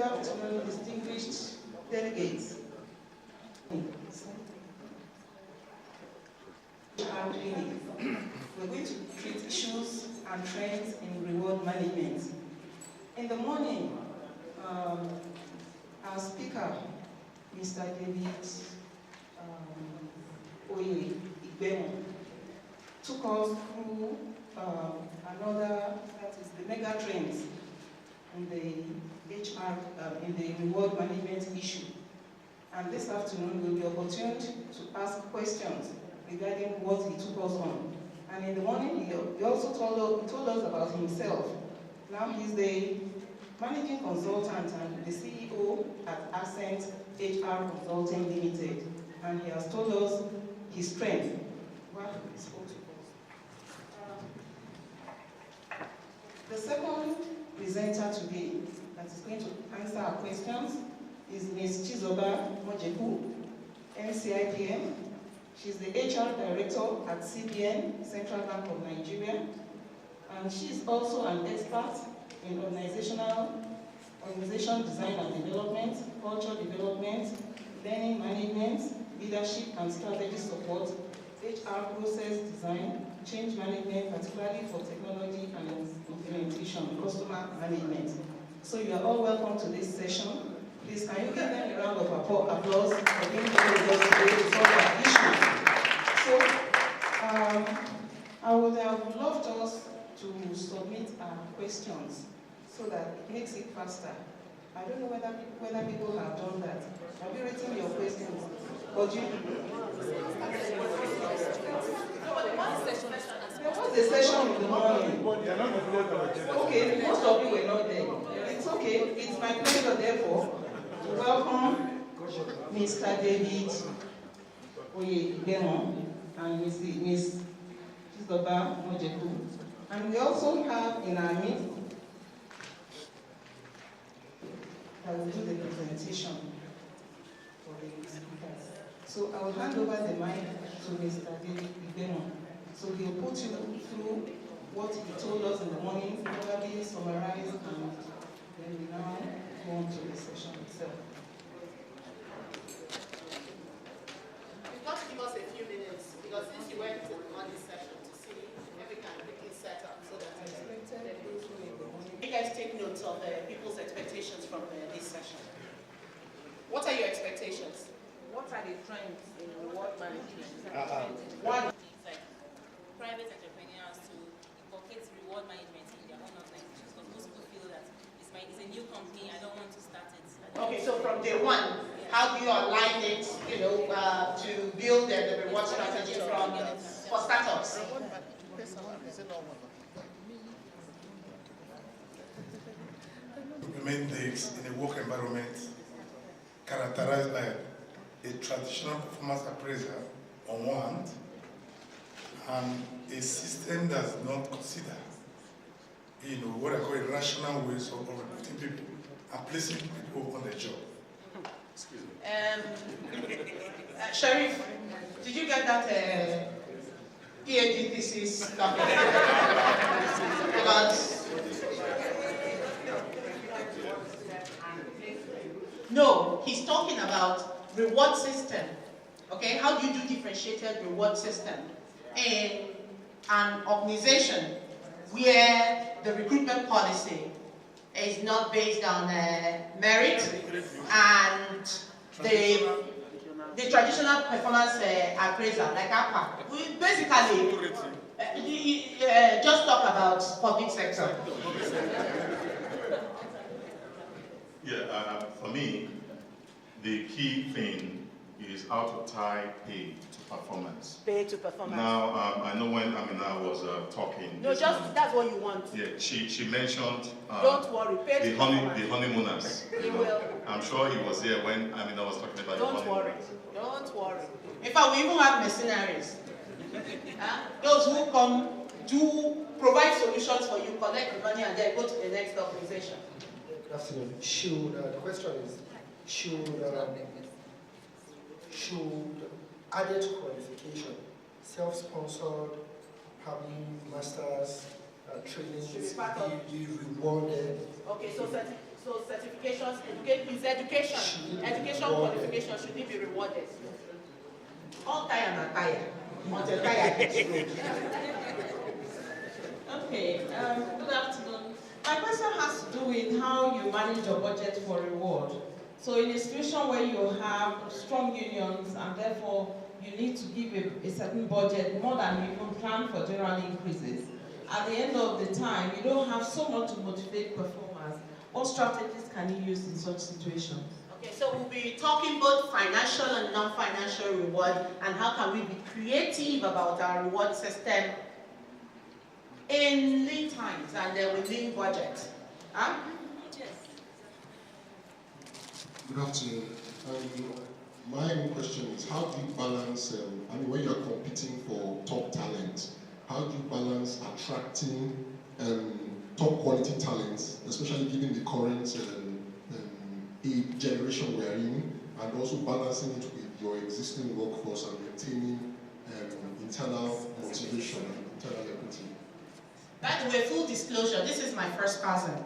Good afternoon, distinguished delegates. We're going to treat issues and trends in reward management. In the morning, our speaker, Mr. David Oye Igbimo, took us through another, that is the mega trends in the HR, in the reward management issue. And this afternoon we'll be opportuned to ask questions regarding what he took us on. And in the morning he also told us about himself. Now he's the managing consultant and the CEO at Ascent HR Consulting Limited. And he has told us his strength. The second presenter today that is going to answer our questions is Ms. Chizoba Mojekwu, NCIPM. She's the HR Director at CBN, Central Bank of Nigeria, and she's also an expert in organization design and development, culture development, learning management, leadership and strategy support, HR process design, change management, particularly for technology and implementation, customer management. So you are all welcome to this session. Please, can you give them a round of applause for being here with us today to solve our issues? So, I would have loved us to submit our questions so that it makes it faster. I don't know whether people have done that. Have you written your questions? But you... There was a session in the morning. Okay, most of you were not there. It's okay. It's my pleasure, therefore, to welcome Mr. David Oye Igbimo and Ms. Chizoba Mojekwu. And we also have in our midst that will do the presentation for the speakers. So I will hand over the mic to Mr. David Igbimo. So he'll put you through what he told us in the morning, probably summarize, and then we now go on to the session itself. You've got to give us a few minutes, because since you went to the morning session to see if we can quickly set up so that you guys take notes of people's expectations from this session. What are your expectations? What are the trends in reward management? One. Private entrepreneurs to inculcate reward management in their own organizations, because most people feel that it's a new company, I don't want to start it. Okay, so from day one, how do you align it, to build the reward strategy for startups? Implement this in a work environment characterized by a traditional performance appraisal on one hand, and a system does not consider, what I call irrational ways of recruiting people and placing people on the job. Excuse me. Sheriff, did you get that PhD thesis? No, he's talking about reward system. Okay, how do you do differentiated reward system in an organization where the recruitment policy is not based on merit and the traditional performance appraisal like APA? We basically just talk about public sector. Yeah, for me, the key thing is how to tie pay to performance. Pay to performance. Now, I know when Amina was talking. No, just that's what you want. Yeah, she mentioned. Don't worry, pay to the honeymooners. He will. I'm sure he was there when Amina was talking about the honeymooners. Don't worry. In fact, we even have mercenaries. Those who come do provide solutions for you, collect the money, and then go to the next organization. Good afternoon. The question is, should added qualification, self-sponsored, probably masters, training, be rewarded? Okay, So certifications, education qualification, should it be rewarded? All tire and tire, until tire gets rolled. Okay, good afternoon. My question has to do with how you manage your budget for reward. So in a situation where you have strong unions and therefore you need to give a certain budget more than you even plan for general increases, at the end of the time, you don't have so much to motivate performers. What strategies can you use in such situations? Okay, so we'll be talking both financial and non-financial reward, and how can we be creative about our reward system in lean times and with lean budget. Huh? Good afternoon. My own question is, how do you balance, when you're competing for top talent, how do you balance attracting top quality talents, especially given the current generation we're in, and also balancing it with your existing workforce and maintaining internal motivation and internal equity? By the way, full disclosure, this is my first cousin.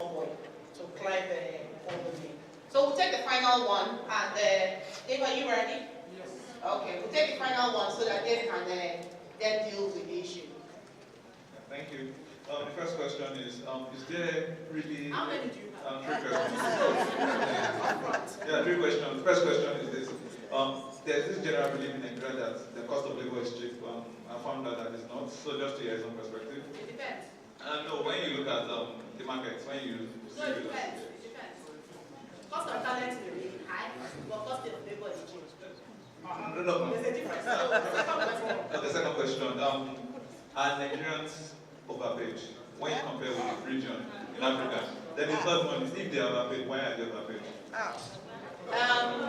Oh boy, to climb over me. So we'll take the final one, and Dave, are you ready? Yes. Okay, we'll take the final one so that Dave can then deal with the issue. Thank you. The first question is there really... How many do you have? 3 questions. Yeah, 3 questions. The first question is this. There's this general belief in Nigeria that the cost of labor is cheap. I found out that it's not. So just to hear some perspective. It depends. No, when you look at the markets, when you... No, it depends. It depends. Cost of talent is really high, but cost of labor is cheap. No. There's a difference. So, The second question. Are Nigerians overpaid when you compare with the region in Africa? Then the third one is, if they are overpaid, why are they overpaid?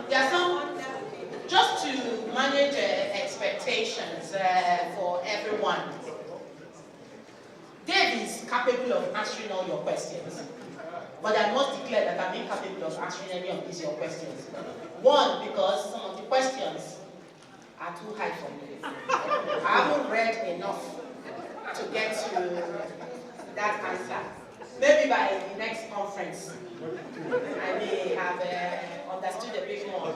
There are some, just to manage expectations for everyone. Dave is capable of answering all your questions, but I must declare that I'm incapable of answering any of these your questions. One, because some of the questions are too high for me. I haven't read enough to get to that answer. Maybe by the next conference, I may have understood a bit more.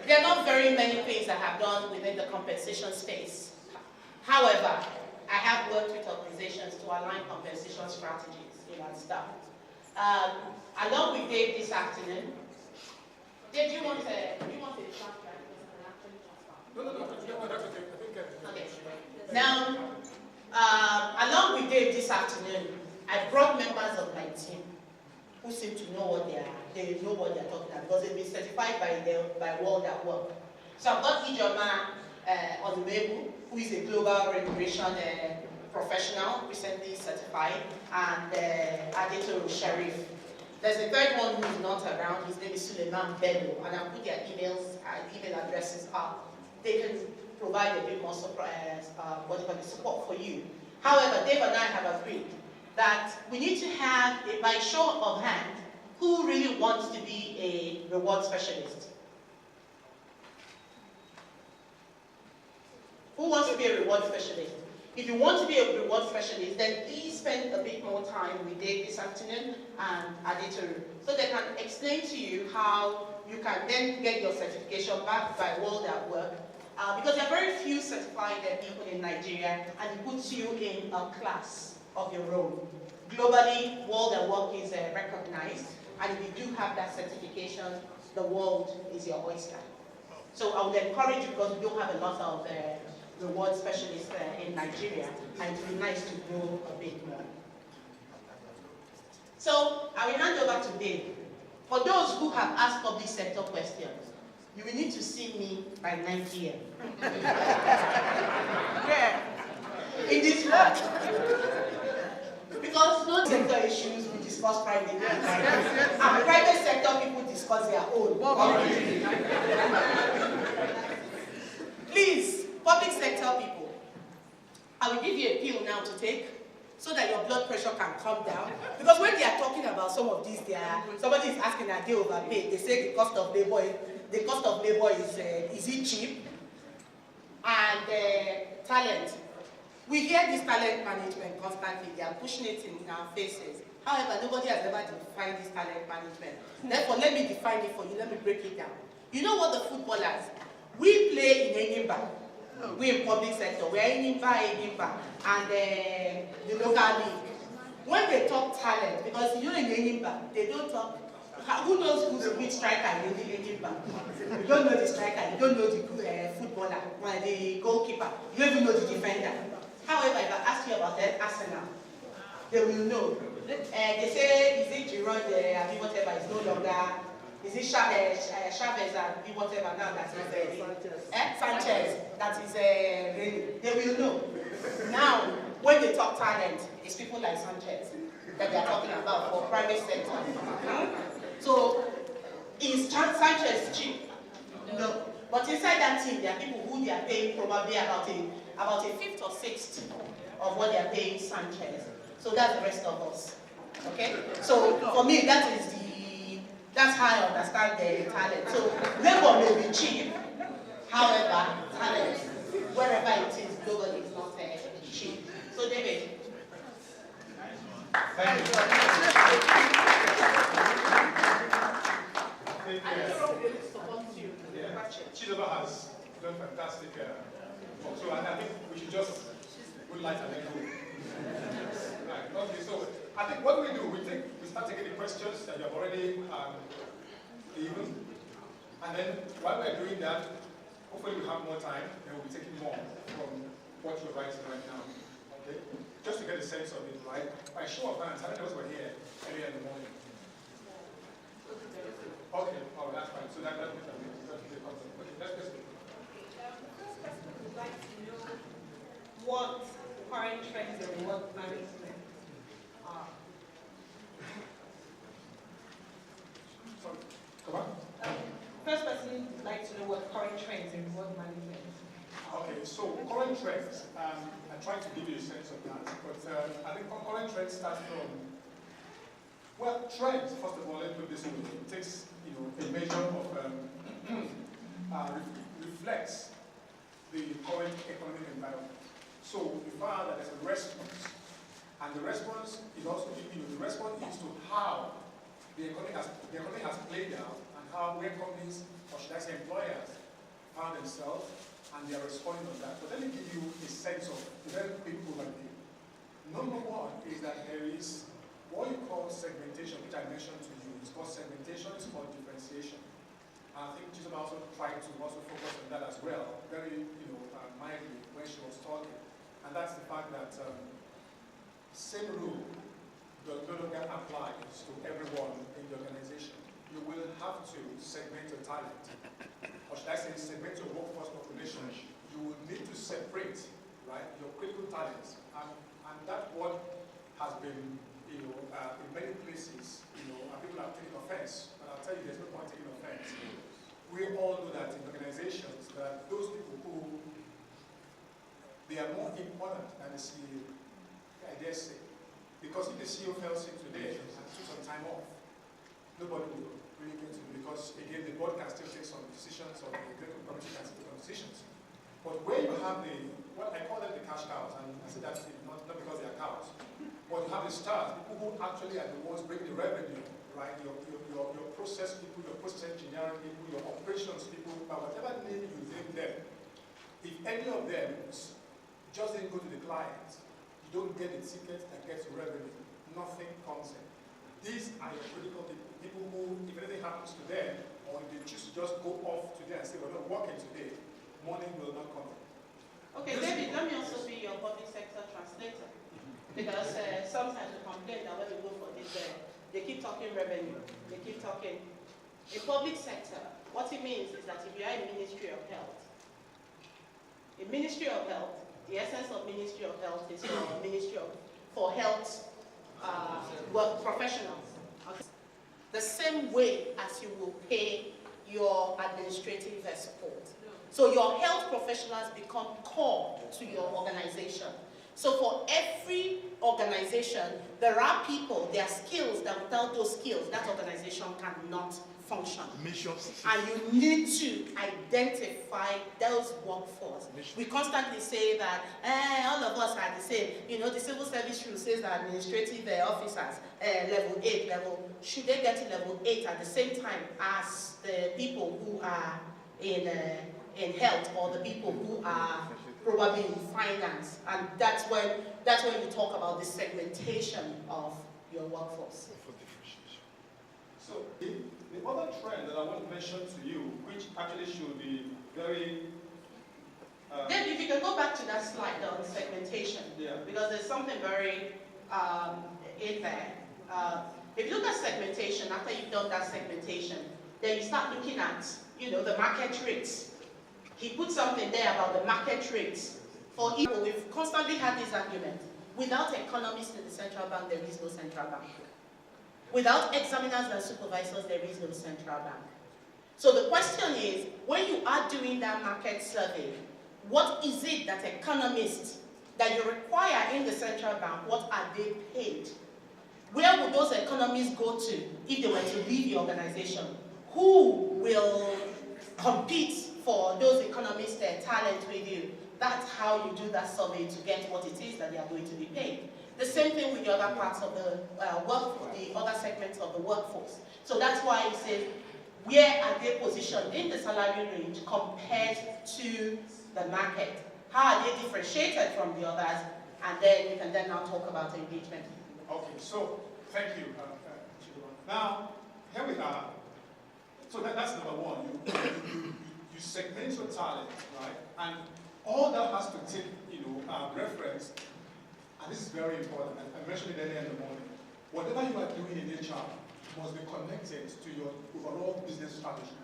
There are not very many things I have done within the compensation space. However, I have worked with organizations to align compensation strategies and stuff. Along with Dave this afternoon, Dave, do you want a transfer? No, that's okay. Okay. Now, along with Dave this afternoon, I brought members of my team who seem to know what they know what they're talking about, because they've been certified by World at Work. So I've got Igbimo Mojekwu, who is a global remuneration professional, recently certified, and Adetoro Sharif. There's a third one who is not around. His name is Suleiman Bello, and I'll put their email addresses up. They can provide a bit more support for you. However, Dave and I have agreed that we need to have, by show of hand, who really wants to be a reward specialist. Who wants to be a reward specialist? If you want to be a reward specialist, then please spend a bit more time with Dave this afternoon and Adetoro, so they can explain to you how you can then get your certification backed by World at Work. Because there are very few certified people in Nigeria, and it puts you in a class of your own. Globally, World at Work is recognized, and if you do have that certification, the world is your oyster. So I would encourage you, because we don't have a lot of reward specialists in Nigeria, and it would be nice to grow a bit more. So I will hand over to Dave. For those who have asked public sector questions, you will need to see me by 9 p.m. Yeah. In this room. Because no sector issues we discuss privately. And private sector people discuss their own. Please, public sector people, I will give you a pill now to take, so that your blood pressure can come down. Because when they are talking about some of these, somebody is asking that they overpaid. They say the cost of labor is it cheap? And talent. We hear this talent management constantly. They are pushing it in our faces. However, nobody has ever defined this talent management. Therefore, let me define it for you. Let me break it down. You know what the footballers, we play in Enyimba. We in public sector. We are in Enyimba, and the local league. When they talk talent, because you know in Enyimba, they don't talk. Who knows who's which striker in Enyimba? You don't know the striker. You don't know the footballer, the goalkeeper. You don't even know the defender. However, if I ask you about that Arsenal, they will know. They say, is it Giroud, whatever, is no longer, is it Chavez, and whatever now that is Sanchez, that is they will know. Now, when they talk talent, it's people like Sanchez that they are talking about for private sector. So, is Sanchez cheap? No. But inside that team, there are people who they are paying probably about a fifth or sixth of what they are paying Sanchez. So that's the rest of us. Okay? So for me, that's how I understand the talent. So labor may be cheap. However, talent, wherever it is, globally, is not cheap. So David. Thank you. Chizoba has done fantastic work. So I think we should just put light and then go. Right. Okay, so I think what we do, we start taking the questions that you have already given. And then while we're doing that, hopefully we have more time, and we'll be taking more from what you're writing right now. Okay? Just to get a sense of it, right? By show of hands, how many of us were here earlier in the morning? Okay, oh, that's fine. So that's the concept. Okay, let's go. First person would like to know what current trends in reward management are. Sorry, come on. First person would like to know what current trends in reward management are. Okay, so current trends, I'm trying to give you a sense of that, but I think current trends start from, well, trends, first of all, let's put this way, it takes, a measure of, reflects the current economic environment. So we found that there's a response, and the response is also, the response is to how the economy has played out, and how where companies, or should I say employers, found themselves, and they are responding on that. But let me give you a sense of a very quick overview. Number one is that there is what you call segmentation, which I mentioned to you. It's called segmentation, it's called differentiation. I think Chizoba also tried to focus on that as well, very mildly when she was talking. And that's the fact that same rule no longer applies to everyone in the organization. You will have to segment your talent, or should I say segment your workforce population. You will need to separate, right, your critical talents. And that's what has been, in many places, people are taking offense. But I'll tell you, there's no point taking offense. We all know that in organizations, that those people who, they are more important than the CEO, I dare say. Because if the CEO fell sick today and took some time off, nobody will really get to it, because again, the board can still take some decisions, or the executive committee can still take some decisions. But where you have what I call them the cash cows, and I say that not because they are cows, but you have the stars, people who actually are the ones bringing the revenue, right? Your process people, your process engineering people, your operations people, but whatever name you name them, if any of them just didn't go to the client, you don't get the ticket that gets revenue. Nothing comes in. These are your critical people, people who, if anything happens to them, or if they choose to just go off today and say, we're not working today, money will not come in. Okay, David, let me also be your public sector translator. Because sometimes we complain that when we go for this, they keep talking revenue, they keep talking. In public sector, what it means is that if you are in Ministry of Health, in Ministry of Health, the essence of Ministry of Health is for health work professionals. Okay. The same way as you will pay your administrative support. So your health professionals become core to your organization. So for every organization, there are people, there are skills that without those skills, that organization cannot function. Mission. And you need to identify those workforce. We constantly say that all of us are the same. You know, the civil service rule says that administrative officers, level 8, should they get to level 8 at the same time as the people who are in health, or the people who are probably in finance? And that's when you talk about the segmentation of your workforce. So the other trend that I want to mention to you, which actually should be very... Then if you can go back to that slide on segmentation, because there's something very in there. If you look at segmentation, after you've done that segmentation, then you start looking at, you know, the market rates. He put something there about the market rates. For people, we've constantly had this argument. Without economists in the central bank, there is no central bank. Without examiners and supervisors, there is no central bank. So the question is, when you are doing that market survey, what is it that economists that you require in the central bank, what are they paid? Where would those economists go to if they were to leave the organization? Who will compete for those economists' talent with you? That's how you do that survey to get what it is that they are going to be paid. The same thing with the other parts of the the other segments of the workforce. So that's why it says, where are they positioned in the salary range compared to the market? How are they differentiated from the others? And then you can then now talk about engagement. Okay, so thank you, Chizoba. Now, here we are. So that's number one. You segment your talent, right? And all that has to take, reference. And this is very important. I mentioned it earlier in the morning. Whatever you are doing in HR must be connected to your overall business strategy.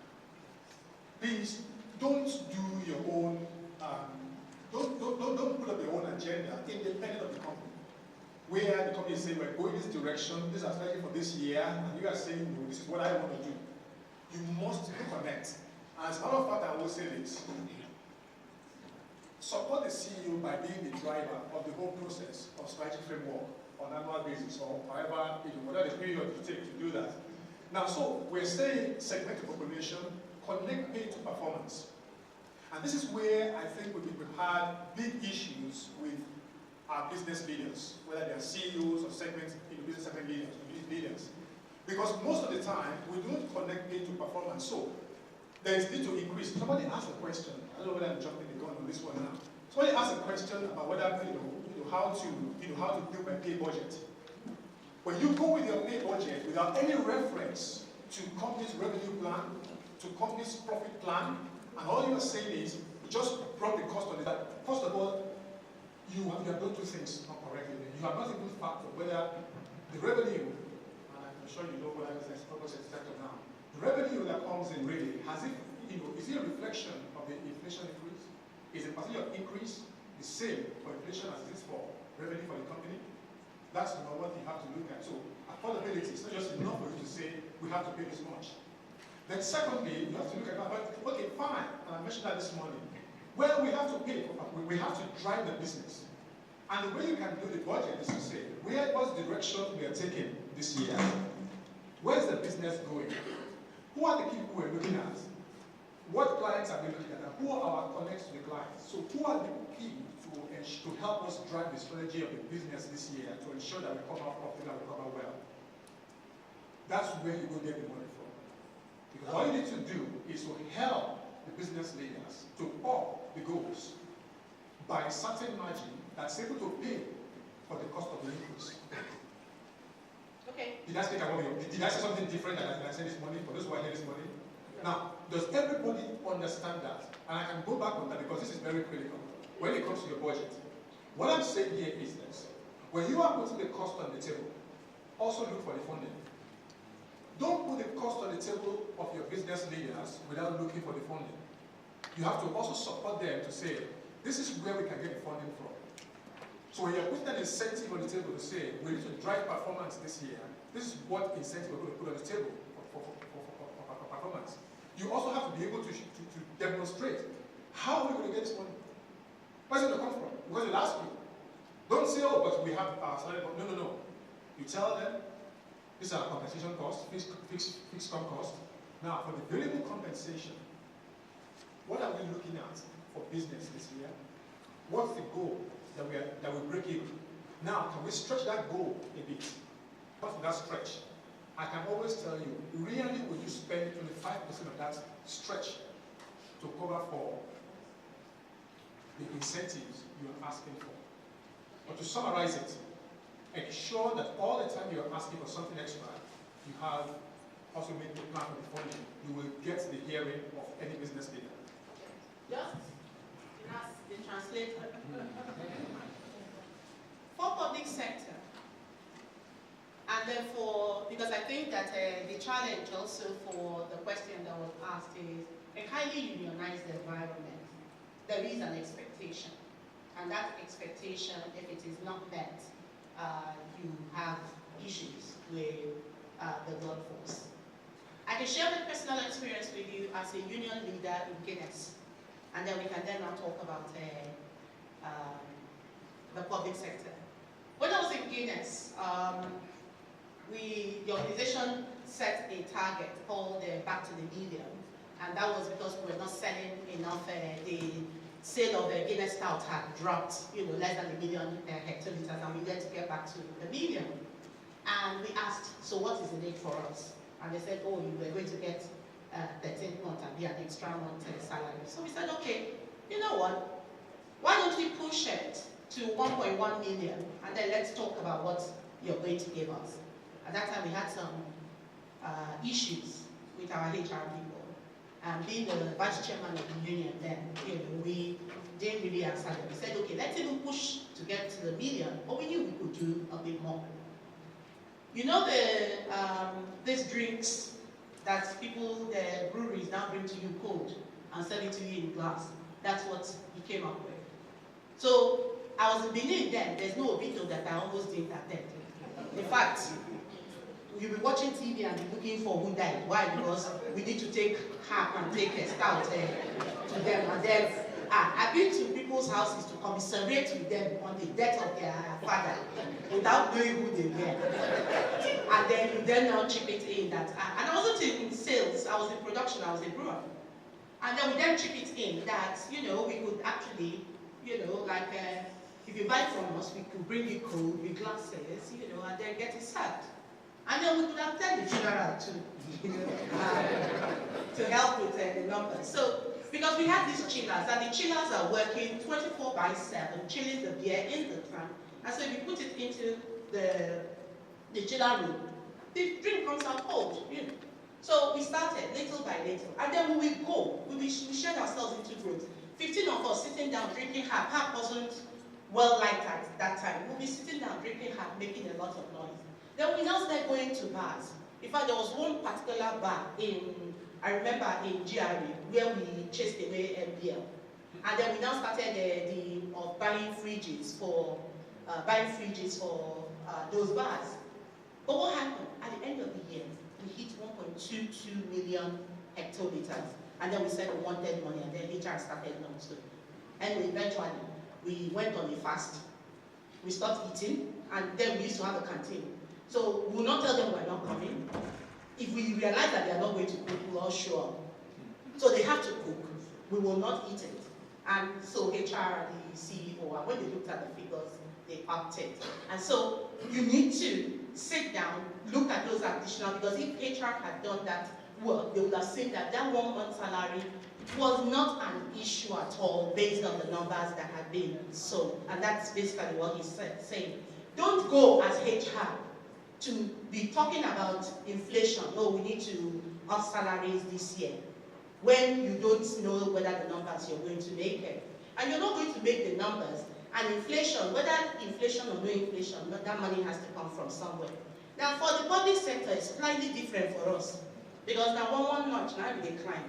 Please don't do your own. Don't put up your own agenda independent of the company. Where the company is saying we're going this direction, this is our strategy for this year, and you are saying no, this is what I want to do. You must connect. And as a matter of fact, I will say this. Support the CEO by being the driver of the whole process of strategy framework on an annual basis, or however, whatever the period you take to do that. Now, so we're saying segment the population, connect pay to performance. And this is where I think we've had big issues with our business leaders, whether they are CEOs or segment, business segment leaders, or business leaders. Because most of the time, we don't connect pay to performance. So there is need to increase. Somebody asked a question. I don't know whether I'm jumping the gun on this one now. Somebody asked a question about whether how to build my pay budget. When you go with your pay budget without any reference to company's revenue plan, to company's profit plan, and all you are saying is you just brought the cost on it. First of all, you have done two things not correctly. You have not even factored whether the revenue, and I'm sure you know what I was expecting now. The revenue that comes in really has it, is it a reflection of the inflation increase? Is the percentage of increase the same for inflation as it is for revenue for the company? That's number one thing you have to look at. So affordability is not just enough for you to say we have to pay this much. Then secondly, you have to look at okay, fine, and I mentioned that this morning. Well, we have to pay, we have to drive the business. And the way you can do the budget is to say, what's the direction we are taking this year? Where's the business going? Who are the people we're looking at? What clients are we looking at? And who are our connects to the clients? So who are the key to help us drive the strategy of the business this year to ensure that we come out profitable and we come out well? That's where you go get the money from. Because all you need to do is to help the business leaders to up the goals by a certain margin that's able to pay for the cost of the increase. Okay. Did I say something different than I said this morning for those who are here this morning? Now, does everybody understand that? And I can go back on that because this is very critical when it comes to your budget. What I'm saying here is this. When you are putting the cost on the table, also look for the funding. Don't put the cost on the table of your business leaders without looking for the funding. You have to also support them to say, this is where we can get the funding from. So when you're putting an incentive on the table to say, we need to drive performance this year, this is what incentive we're going to put on the table for performance. You also have to be able to demonstrate how we're going to get this money. Where's it going to come from? Because they'll ask you. Don't say, oh, but we have our salary. No. You tell them, this is our compensation cost, fixed income cost. Now, for the variable compensation, what are we looking at for business this year? What's the goal that we break even? Now, can we stretch that goal a bit? What's that stretch? I can always tell you, really will you spend 25% of that stretch to cover for the incentives you're asking for? But to summarize it, ensure that all the time you're asking for something extra, you have also made the plan for the funding. You will get the hearing of any business leader. Just ask the translator. For public sector, and therefore, because I think that the challenge also for the question that was asked is a highly unionized environment. There is an expectation, and that expectation, if it is not met, you have issues with the workforce. I can share my personal experience with you as a union leader in Guinness, and then we can then now talk about the public sector. When I was in Guinness, the organization set a target called Back to the Million, and that was because we were not selling enough. The sale of Guinness Stout had dropped, less than 1 million hectoliters, and we needed to get back to the million. And we asked, so what is in it for us? And they said, oh, you were going to get 13th month and be an extra month salary. So we said, okay, you know what? Why don't we push it to 1.1 million, and then let's talk about what you're going to give us. At that time, we had some issues with our HR people. And being the vice chairman of the union then, we didn't really answer them. We said, okay, let's even push to get to the million, but we knew we could do a bit more. You know these drinks that people, the breweries now bring to you cold and sell it to you in glass? That's what he came up with. So I was in Benin then. There's no obito that I almost did that then. In fact, you'll be watching TV and be looking for who died. Why? Because we need to take half and take a stout to them. And then I've been to people's houses to commiserate with them on the death of their father without knowing who they were. And then you then now chip it in that. And I wasn't in sales, I was in production, I was a brewer. And then we then chip it in that, we could actually, if you buy from us, we could bring you cold with glasses, and then get it served. And then we could have done the funeral too, to help with the numbers. So, because we had these chillers, and the chillers are working 24/7, chilling the beer in the trunk. And so if you put it into the chiller room, the drink comes out cold, So we started little by little, and then we will go. We shared ourselves into groups. 15 of us sitting down drinking half. Half wasn't well liked at that time. We'll be sitting down drinking half, making a lot of noise. Then we now started going to bars. In fact, there was one particular bar I remember in GRA, where we chased away MBL. And then we now started buying fridges for those bars. But what happened? At the end of the year, we hit 1.22 million hectoliters. And then we said we wanted money, and then HR started non-stop. And eventually, we went on a fast. We stopped eating, and then we used to have a canteen. So we will not tell them we're not coming. If we realize that they are not going to cook, we'll all show up. So they have to cook. We will not eat it. And so HR, the CEO, when they looked at the figures, they upped it. And so you need to sit down, look at those additional, because if HR had done that work, they would have seen that 1 month salary was not an issue at all based on the numbers that had been sold. And that's basically what he's saying. Don't go as HR to be talking about inflation. No, we need to up salaries this year, when you don't know whether the numbers you're going to make it. And you're not going to make the numbers. And inflation, whether inflation or no inflation, that money has to come from somewhere. Now, for the public sector, it's slightly different for us, because now one notch, now we decline.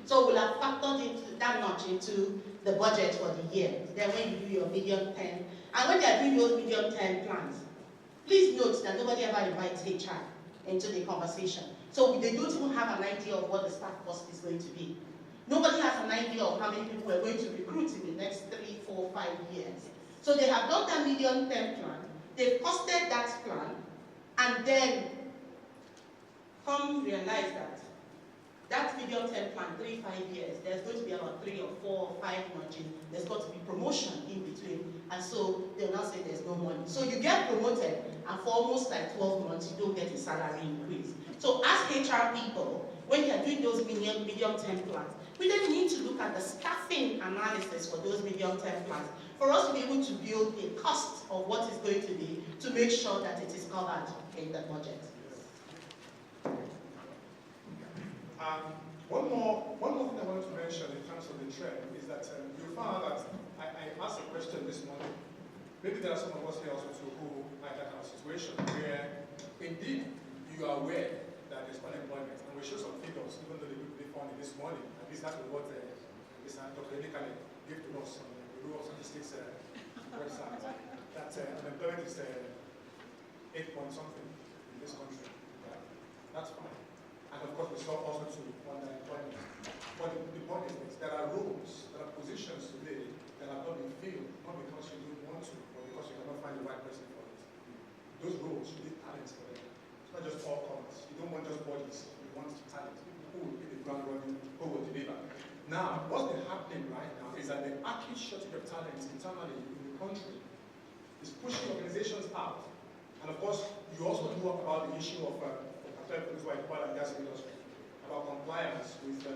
So we'll have factored into that notch into the budget for the year. Then when you do your million 10, and when they're doing those million 10 plans, please note that nobody ever invites HR into the conversation. So they don't even have an idea of what the staff cost is going to be. Nobody has an idea of how many people we're going to recruit in the next 3, 4, 5 years. So they have done that million 10 plan, they've costed that plan, and then come realize that medium-term plan, 3-5 years, there's going to be about 3 or 4 or 5 nudging. There's got to be promotion in between, and so they'll now say there's no money. So you get promoted, and for almost like 12 months, you don't get a salary increase. So as HR people, when you're doing those medium-term plans, we then need to look at the staffing analysis for those medium-term plans for us to be able to build a cost of what it's going to be to make sure that it is covered in the budget. One more thing I wanted to mention in terms of the trend is that you found that I asked a question this morning. Maybe there are some of us here also too who might have a situation where indeed you are aware that there's unemployment, and we show some figures, even though they found it this morning. At least that's what Dr. Edekale gave to us on the Bureau of Statistics website. That unemployment is 8 point something in this country. Right? That's fine. And of course, we saw also to underemployment. But the point is this: there are roles, there are positions today that have not been filled, not because you don't want to, but because you cannot find the right person for it. Those roles, you need talents for them. It's not just all comers. You don't want just bodies. You want talent. Who will hit the ground running? Who will deliver? Now, what's been happening right now is that the acute shortage of talent internally in the country is pushing organizations out. And of course, you also know about the issue of oil and gas industry, about compliance with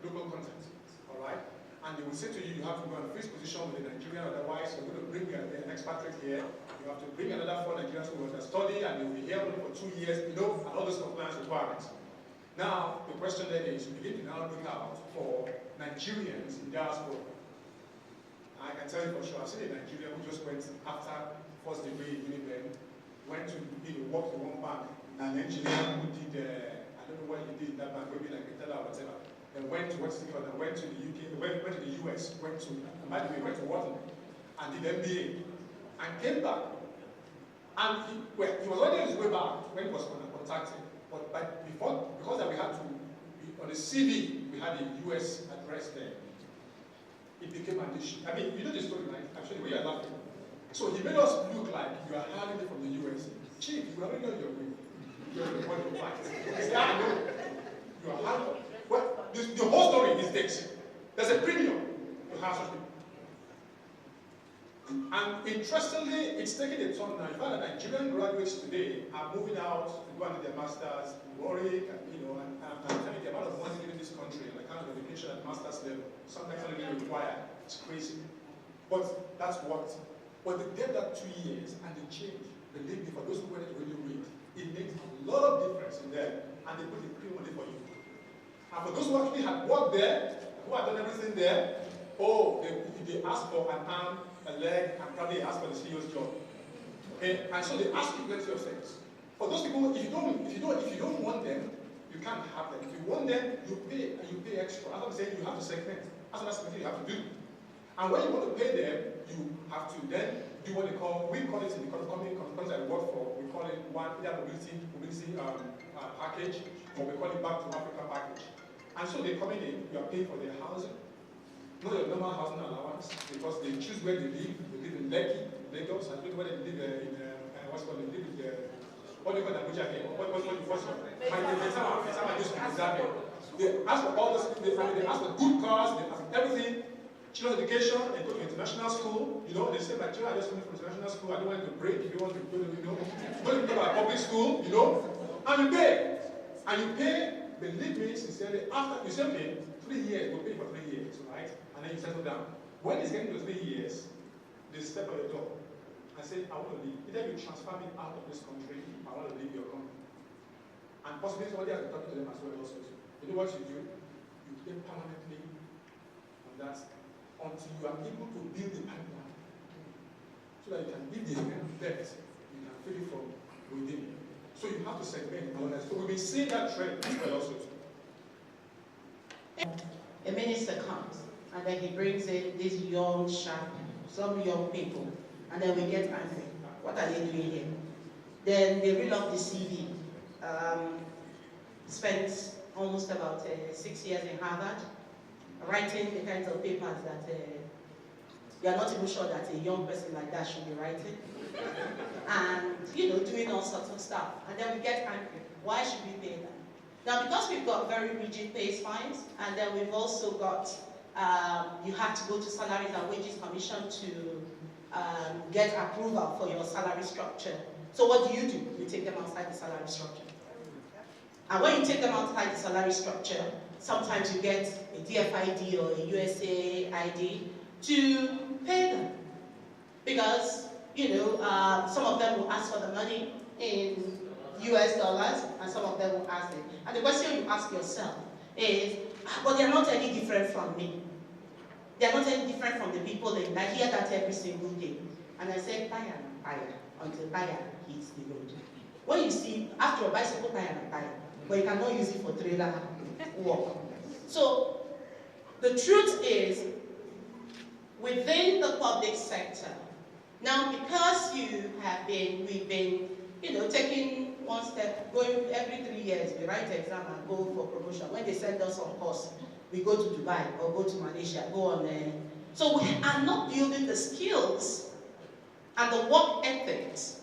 local content, all right? And they will say to you, you have to go and freeze position with a Nigerian, otherwise you're going to bring an expatriate here, you have to bring another 4 Nigerians who will study, and they will be here only for 2 years, you know, and all those compliance requirements. Now, the question then is, you begin to now look out for Nigerians in diaspora. I can tell you for sure, I've seen a Nigerian who just went after first degree in Uniben, went to work in one bank, an engineer who did, I don't know what he did in that bank, maybe like a teller or whatever, and went to went to the UK, went to the US, went to Wharton, and did MBA, and came back. And he was already on his way back when he was contacted, but because that we had to, on the CV, we had a US address there, it became an issue. I mean, you know the story, right? Actually, we are laughing. So he made us look like you are hiring me from the US. Chief, you already know your way. You are the one who fights. I know. You are hiring. Well, the whole story is this. There's a premium to hire such people. And interestingly, it's taking a turn now. In fact, Nigerian graduates today are moving out to go and do their masters in Warwick, and telling the amount of money given in this country and the kind of education at master's level, sometimes only required. It's crazy. But that's what. But they did that 2 years and they changed. Believe me, for those who went to really read, it makes a lot of difference in them, and they put the cream on it for you. And for those who actually had worked there, who had done everything there, they asked for an arm, a leg, and probably asked for the CEO's job. Okay? And so they ask you plenty of things. For those people, if you don't want them, you can't have them. If you want them, you pay, and you pay extra. As I'm saying, you have to segment. That's what you have to do. And when you want to pay them, you have to then do what we call it in the company I work for, we call it either mobility package, or we call it back to Africa package. And so they come in, you are paying for their housing, not your normal housing allowance, because they choose where they live. They live in Lekki, Lagos, and where they live in, what do you call Abuja again? What's the first one? They ask for all this, they ask for good cars, they ask for everything. Children's education, they go to international school, they say, my children are just coming from international school, I don't want to break, if you want to go to, go to a public school, and you pay. And you pay, believe me, sincerely, after, you say, okay, 3 years, we'll pay for 3 years, right? And then you settle down. When it's getting to 3 years, they step on your door and say, I want to leave. Either you transfer me out of this country, I want to leave your company. And possibly somebody has been talking to them as well also. You know what you do? You pay permanently on that until you are able to build the pipeline so that you can build the debt, you can fill it from within. So you have to segment and so we've been seeing that trend as well also. A minister comes and then he brings in these young, sharp, some young people, and then we get angry. What are they doing here? Then they reel off the CV. Spent almost about 6 years in Harvard, writing the kinds of papers that you are not even sure that a young person like that should be writing. And, doing all sorts of stuff. And then we get angry. Why should we pay them? Now, because we've got very rigid baselines, and then we've also got, you have to go to Salaries and Wages Commission to get approval for your salary structure. So what do? You take them outside the salary structure. And when you take them outside the salary structure, sometimes you get a DFID or a USA ID to pay them. Because, you know, some of them will ask for the money in US dollars, and some of them will ask it. And the question you ask yourself is, but they're not any different from me. They're not any different from the people that I hear that every single day. And I say, tire and tire, until tire hits the road. When you see, after a bicycle, tire and tire, but you cannot use it for trailer work. So, the truth is, within the public sector, now because we've been, you know, taking one step, going every 3 years, we write the exam and go for promotion. When they send us on course, we go to Dubai or go to Malaysia, go on there. So we are not building the skills and the work ethics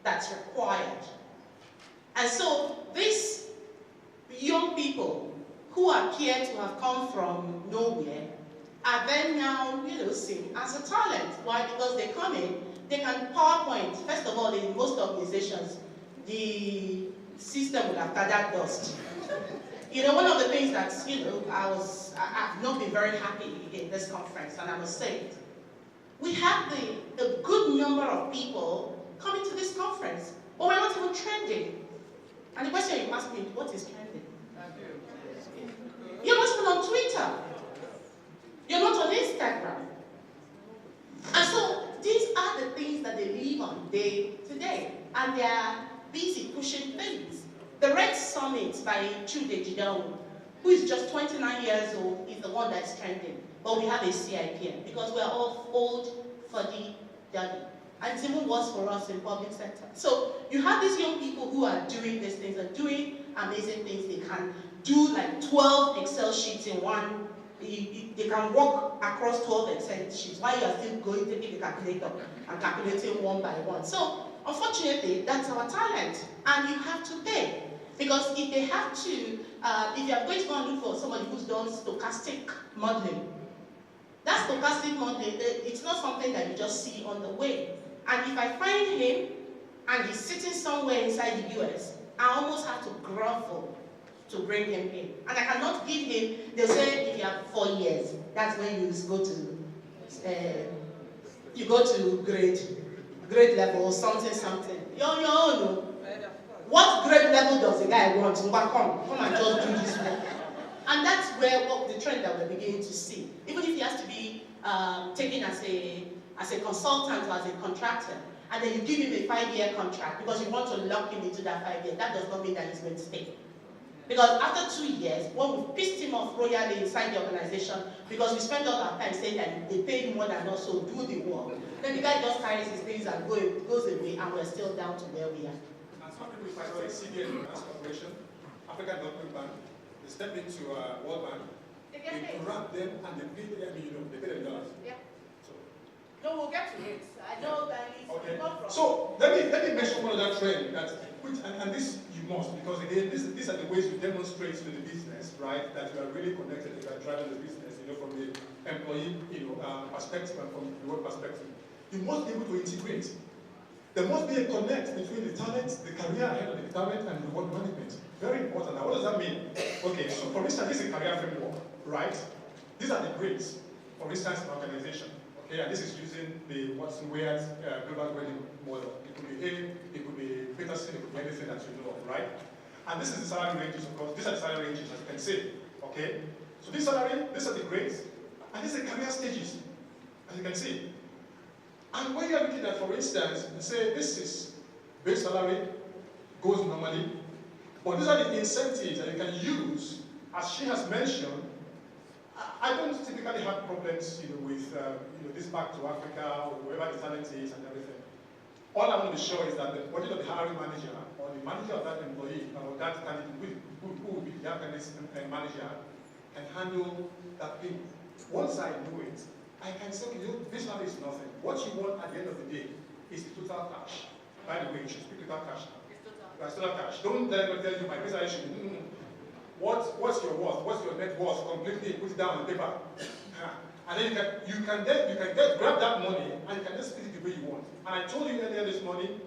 that's required. And so these young people who appear to have come from nowhere are then now, you know, seen as a talent. Why? Because they come in, they can PowerPoint. First of all, in most organizations, the system would have gathered dust. You know, one of the things that, you know, I've not been very happy in this conference, and I must say it. We have a good number of people coming to this conference, but we're not even trending. And the question you ask me, what is trending? You're not even on Twitter. You're not on Instagram. And so these are the things that they live on day to day. And they are busy pushing things. The Red Summit by Chude Jidawu, who is just 29 years old, is the one that's trending. But we have a CIPM because we're all old, fuddy, daddy. And it's even worse for us in public sector. So you have these young people who are doing these things and doing amazing things. They can do like 12 Excel sheets in one. They can walk across 12 Excel sheets while you are still going, taking the calculator and calculating one by one. So unfortunately, that's our talent. And you have to pay. Because if they have to, if you are going to go and look for somebody who's done stochastic modeling, that stochastic modeling, it's not something that you just see on the way. And if I find him and he's sitting somewhere inside the US, I almost have to grovel to bring him in. And I cannot give him, they'll say if you have 4 years, that's when you go to grade level, something. No. What grade level does the guy want? Come and just do this work. And that's where the trend that we're beginning to see. Even if he has to be taken as a consultant or as a contractor, and then you give him a 5-year contract because you want to lock him into that 5 years, that does not mean that he's going to stay. Because after 2 years, when we pissed him off royally inside the organization, because we spent all our time saying that they pay him more than us, so do the work, then the guy just carries his things and goes away, and we're still down to where we are. And some people find like CBN Finance Corporation, African Development Bank, they step into World Bank, they grab them and they pay them, they pay them dollars. Yeah. No, we'll get to it. I know that it's okay. From. So let me mention one other trend that, and this you must, because again, these are the ways you demonstrate to the business, right, that you are really connected, you are driving the business, from the employee, perspective and from the work perspective. You must be able to integrate. There must be a connect between the talent, the career ahead of the talent, and the work management. Very important. Now, what does that mean? Okay, so for instance, this is a career framework, right? These are the grades, for instance, in organization. Okay, and this is using the Watson Wyatt global grading model. It could be A, it could be Peterson, it could be anything that you know of, right? And this is the salary ranges, of course. These are the salary ranges, as you can see. Okay? So this salary, these are the grades, and these are the career stages, as you can see. And when you're looking at, for instance, say this is base salary, goes normally, but these are the incentives that you can use, as she has mentioned. I don't typically have problems, with this back to Africa or wherever the talent is and everything. All I want to show is that the budget of the hiring manager or the manager of that employee or that candidate who will be the manager can handle that thing. Once I do it, I can say, this salary is nothing. What you want at the end of the day is the total cash. By the way, you should speak total cash now. It's total cash. Don't let me tell you my visa issue. what's your worth, what's your net worth, completely put it down on paper. And then you can grab that money and you can just split it the way you want. And I told you earlier this morning,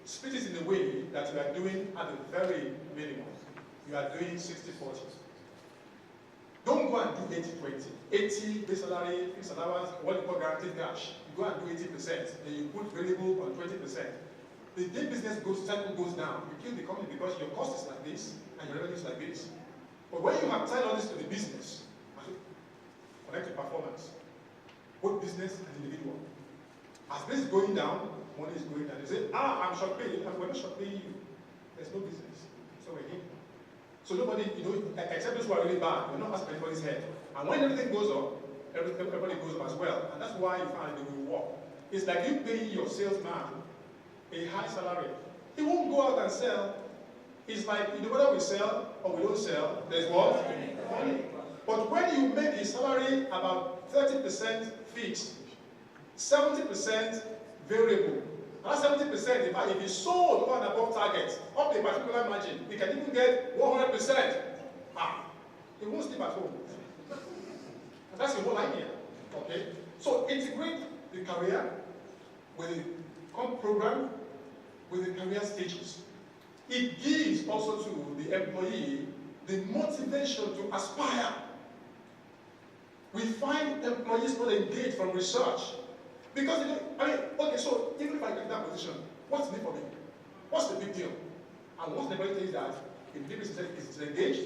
split it in a way that you are doing at the very minimum. You are doing 60-40. Don't go and do 80-20. 80 base salary, fixed allowance, what you call guaranteed cash. You go and do 80%, then you put variable on 20%. The day business cycle goes down, you kill the company because your cost is like this and your revenue is like this. But when you have tied all this to the business, connect to performance, both business and individual. As this is going down, money is going down. You say, I'm short paying. We're not short paying you. There's no business. So we're here. So nobody, except those who are really bad, we're not asking anybody's head. And when everything goes up, everybody goes up as well. And that's why you find it will work. It's like you pay your salesman a high salary. He won't go out and sell. It's like, whether we sell or we don't sell, there's what? Money. But when you make his salary about 30% fixed, 70% variable, and 70%, in fact, if he sold over and above target, up to a particular margin, he can even get 100%. He won't sleep at home. And that's the whole idea. Okay? So integrate the career with the comp program, with the career stages. It gives also to the employee the motivation to aspire. We find employees not engaged from research. Because, okay, so even if I get that position, what's the need for me? What's the big deal? And once the employee says that, if the business is engaged,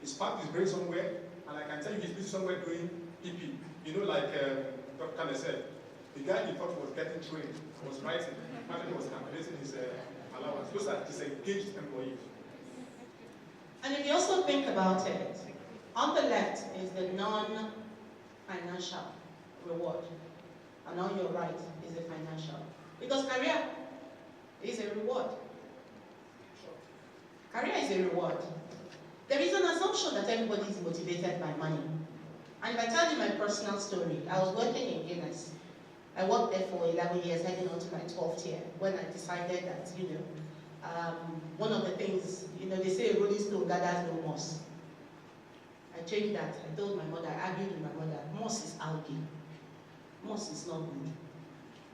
his parked his brain somewhere, and I can tell you he's busy somewhere doing EP. Like Dr. Kane said, the guy he thought was getting trained was writing, actually was calculating his allowance. Those are disengaged employees. And if you also think about it, on the left is the non-financial reward. And on your right is the financial. Because career is a reward. Career is a reward. There is an assumption that everybody is motivated by money. And if I tell you my personal story, I was working in Guinness. I worked there for 11 years, heading on to my 12th year, when I decided that, one of the things, they say a rolling stone gathers no moss. I changed that. I told my mother, I argued with my mother, moss is algae. Moss is not good.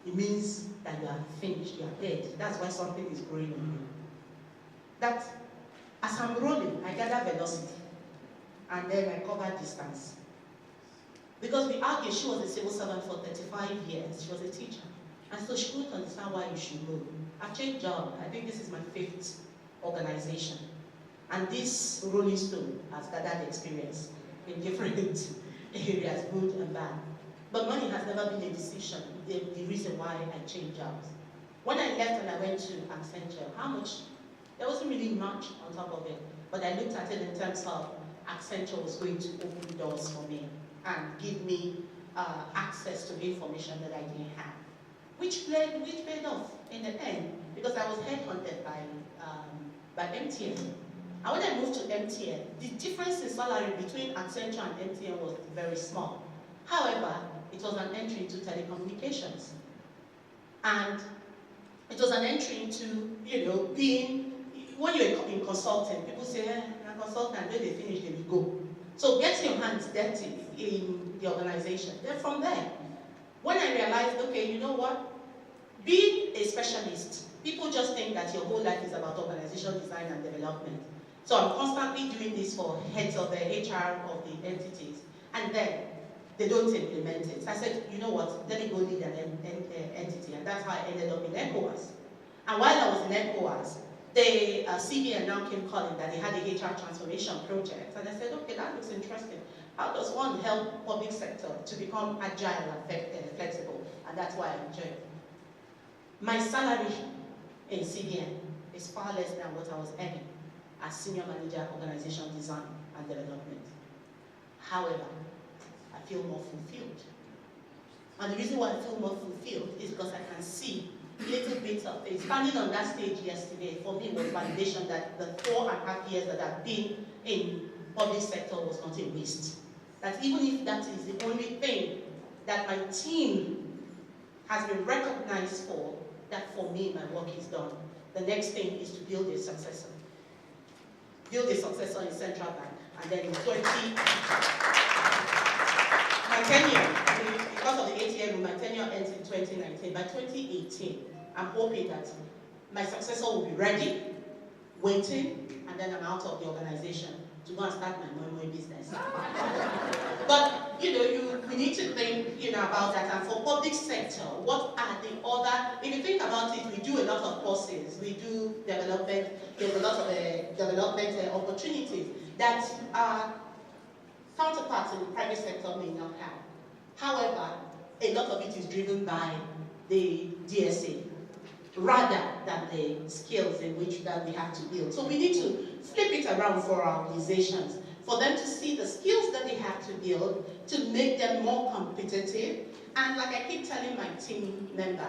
It means that you are finished, you are dead. That's why something is growing on you. That as I'm rolling, I gather velocity. And then I cover distance. Because the algae, she was a civil servant for 35 years. She was a teacher. And so she couldn't understand why you should roll. I've changed job. I think this is my 5th organization. And this rolling stone has gathered experience in different areas, good and bad. But money has never been a decision, the reason why I changed jobs. When I left and I went to Accenture, how much? There wasn't really much on top of it. But I looked at it in terms of Accenture was going to open doors for me and give me access to information that I didn't have. Which paid off in the end, because I was headhunted by MTN. And when I moved to MTN, the difference in salary between Accenture and MTN was very small. However, it was an entry into telecommunications. And it was an entry into, being, when you're in consulting, people say, I'm a consultant, when they finish, they will go. So get your hands dirty in the organization. Then from there, when I realized, okay, you know what? Being a specialist, people just think that your whole life is about organizational design and development. So I'm constantly doing this for heads of the HR of the entities. And then they don't implement it. So I said, you know what, let me go lead an entity. And that's how I ended up in ECOWAS. And while I was in ECOWAS, the CBN now came calling that they had a HR transformation project. And I said, okay, that looks interesting. How does one help public sector to become agile and flexible? And that's why I joined. My salary in CBN is far less than what I was earning as Senior Manager, Organization Design and Development. However, I feel more fulfilled. And the reason why I feel more fulfilled is because I can see little bits of things. Standing on that stage yesterday, for me, was validation that the 4.5 years that I've been in public sector was not a waste. That even if that is the only thing that my team has been recognized for, that for me, my work is done. The next thing is to build a successor. Build a successor in Central Bank. And then in 20, my tenure, because of the 8-year rule, my tenure ends in 2019. By 2018, I'm hoping that my successor will be ready, waiting, and then I'm out of the organization to go and start my moi business. But we need to think about that. And for public sector, what are the other? If you think about it, we do a lot of courses, we do development. There's a lot of development opportunities that our counterparts in the private sector may not have. However, a lot of it is driven by the DSA, rather than the skills in which that we have to build. So we need to flip it around for our organizations, for them to see the skills that they have to build to make them more competitive. And like I keep telling my team members,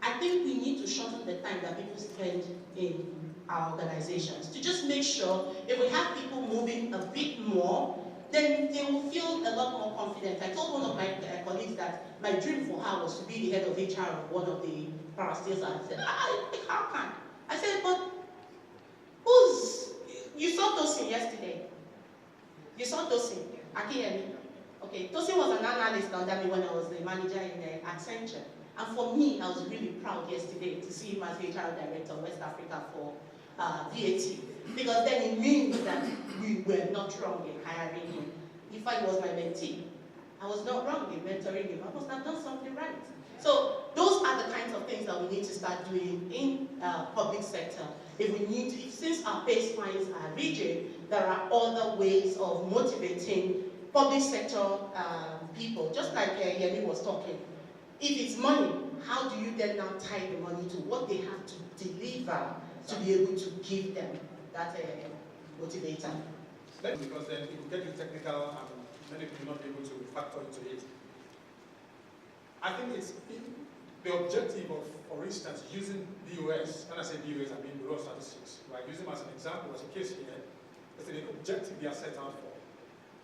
I think we need to shorten the time that people spend in our organizations to just make sure if we have people moving a bit more, then they will feel a lot more confident. I told one of my colleagues that my dream for her was to be the head of HR of one of the parastates. I said, how can? I said, but you saw Tosin yesterday. You saw Tosin, Akiyemi. Okay, Tosin was an analyst under me when I was the manager in Accenture. And for me, I was really proud yesterday to see him as HR director of West Africa for VAT. Because then it means that we were not wrong in hiring him. If I was my mentee, I was not wrong in mentoring him. I must have done something right. So those are the kinds of things that we need to start doing in public sector. Since our baselines are rigid, there are other ways of motivating public sector people. Just like Yemi was talking. If it's money, how do you then now tie the money to what they have to deliver to be able to give them that motivator? Because then it will get you technical and many people will not be able to factor into it. I think it's the objective of, for instance, using BOS, when I say BOS, I mean Bureau of Statistics, right? Using them as an example, as a case here, it's the objective they are set out for.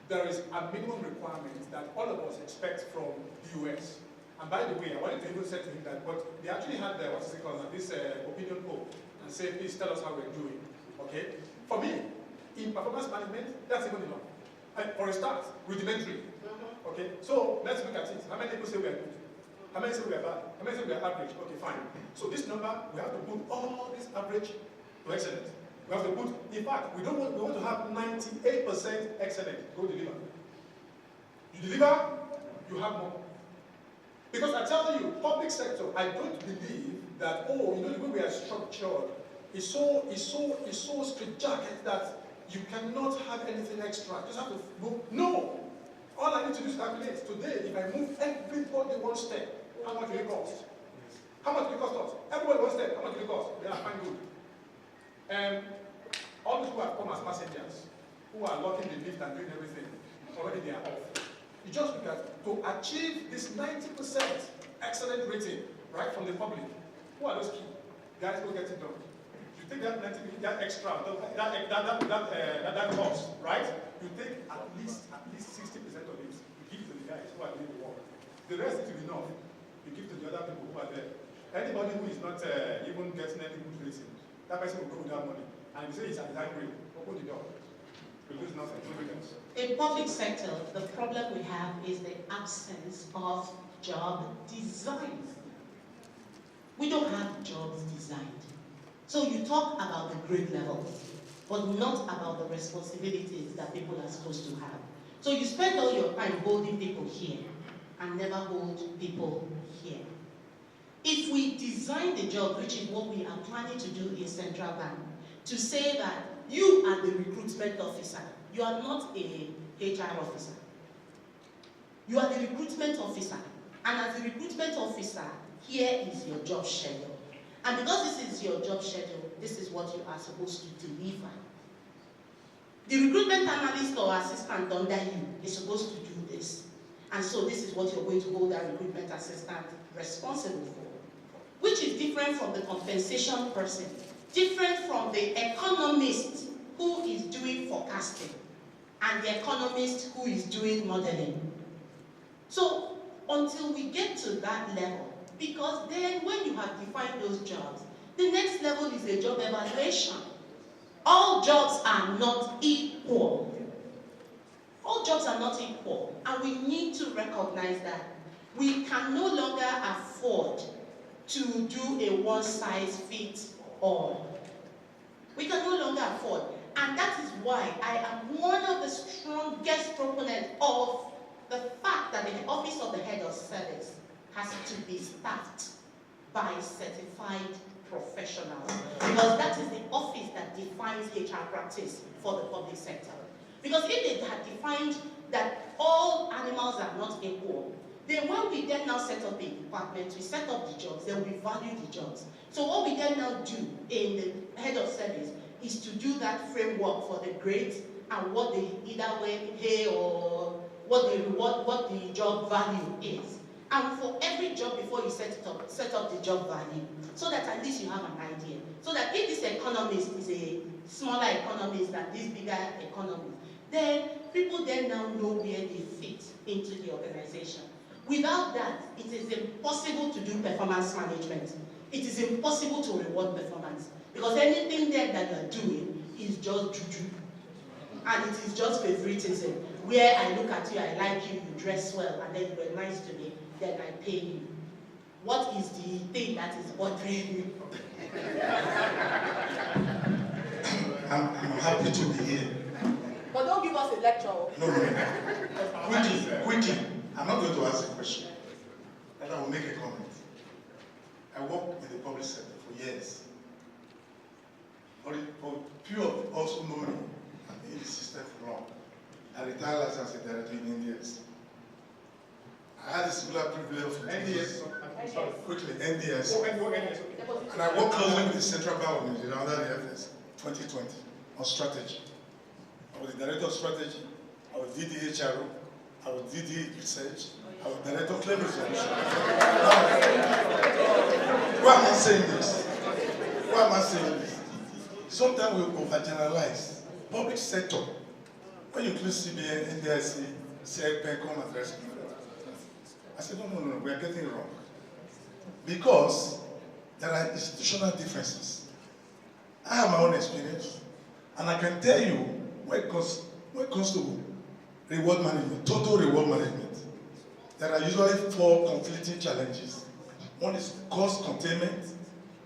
There is a minimum requirement that all of us expect from BOS. And by the way, I wanted to even say to him that, but they actually had this opinion poll and say, please tell us how we're doing, okay? For me, in performance management, that's even enough. And for a start, rudimentary, okay? So let's look at it. How many people say we are good? How many say we are bad? How many say we are average? Okay, fine. So this number, we have to put all this average to excellent. We have to put, in fact, we want to have 98% excellent. Go deliver. You deliver, you have more. Because I tell you, public sector, I don't believe that, the way we are structured is so straitjacket that you cannot have anything extra. You just have to move. No! All I need to do is calculate. Today, if I move everybody one step, how much will it cost? How much will it cost us? Everybody one step, how much will it cost? Yeah, fine, good. All those who have come as passengers, who are locking the lift and doing everything, already they are off. You just look at, to achieve this 90% excellent rating, right, from the public, who are those key? Guys, go get it done. You take that 90%, that extra, that cost, right? You take at least 60% of it, you give to the guys who are doing the work. The rest is enough. You give to the other people who are there. Anybody who is not even getting any good rating, that person will go without money. And you say it's at that grade, open the door. You lose nothing, nobody else. In public sector, the problem we have is the absence of job design. We don't have jobs designed. So you talk about the grade level, but not about the responsibilities that people are supposed to have. So you spend all your time holding people here and never hold people here. If we design the job, which is what we are planning to do in Central Bank, to say that you are the recruitment officer, you are not a HR officer. You are the recruitment officer. And as the recruitment officer, here is your job schedule. And because this is your job schedule, this is what you are supposed to deliver. The recruitment analyst or assistant under you is supposed to do this. And so this is what you're going to hold that recruitment assistant responsible for. Which is different from the compensation person, different from the economist who is doing forecasting, and the economist who is doing modeling. So until we get to that level, because then when you have defined those jobs, the next level is a job evaluation. All jobs are not equal. All jobs are not equal, and we need to recognize that. We can no longer afford to do a one-size-fits-all. We can no longer afford. And that is why I am one of the strongest proponents of the fact that the office of the head of service has to be staffed by certified professionals. Because that is the office that defines HR practice for the public sector. Because if they had defined that all animals are not equal, then when we then now set up a department, we set up the jobs, then we value the jobs. So what we then now do in the head of service is to do that framework for the grades and what they either way pay or what the job value is. And for every job before you set up the job value, so that at least you have an idea. So that if this economist is a smaller economist than this bigger economist, then people then now know where they fit into the organization. Without that, it is impossible to do performance management. It is impossible to reward performance. Because anything there that you are doing is just juju. And it is just favoritism. Where I look at you, I like you, you dress well, and then you were nice to me, then I pay you. What is the thing that is bothering you? I'm happy to be here. But don't give us a lecture. No. Quickly. I'm not going to ask a question, but I will make a comment. I worked in the public sector for years. But few of us who know me have been in the system for long. I retired as a director in NDS. I had the singular privilege of NDS. Quickly, NDS. And I worked closely with the central government under the FS 2020 on strategy. I was the director of strategy. I was DDHRO. I was DD research. I was director of claim resolution. Why am I saying this? Sometimes we overgeneralize. Public sector, when you include CBN, NDIC, CIPEN, come and rest. I said, no, we are getting it wrong. Because there are institutional differences. I have my own experience, and I can tell you, when it comes to reward management, total reward management, there are usually 4 conflicting challenges. One is cost containment,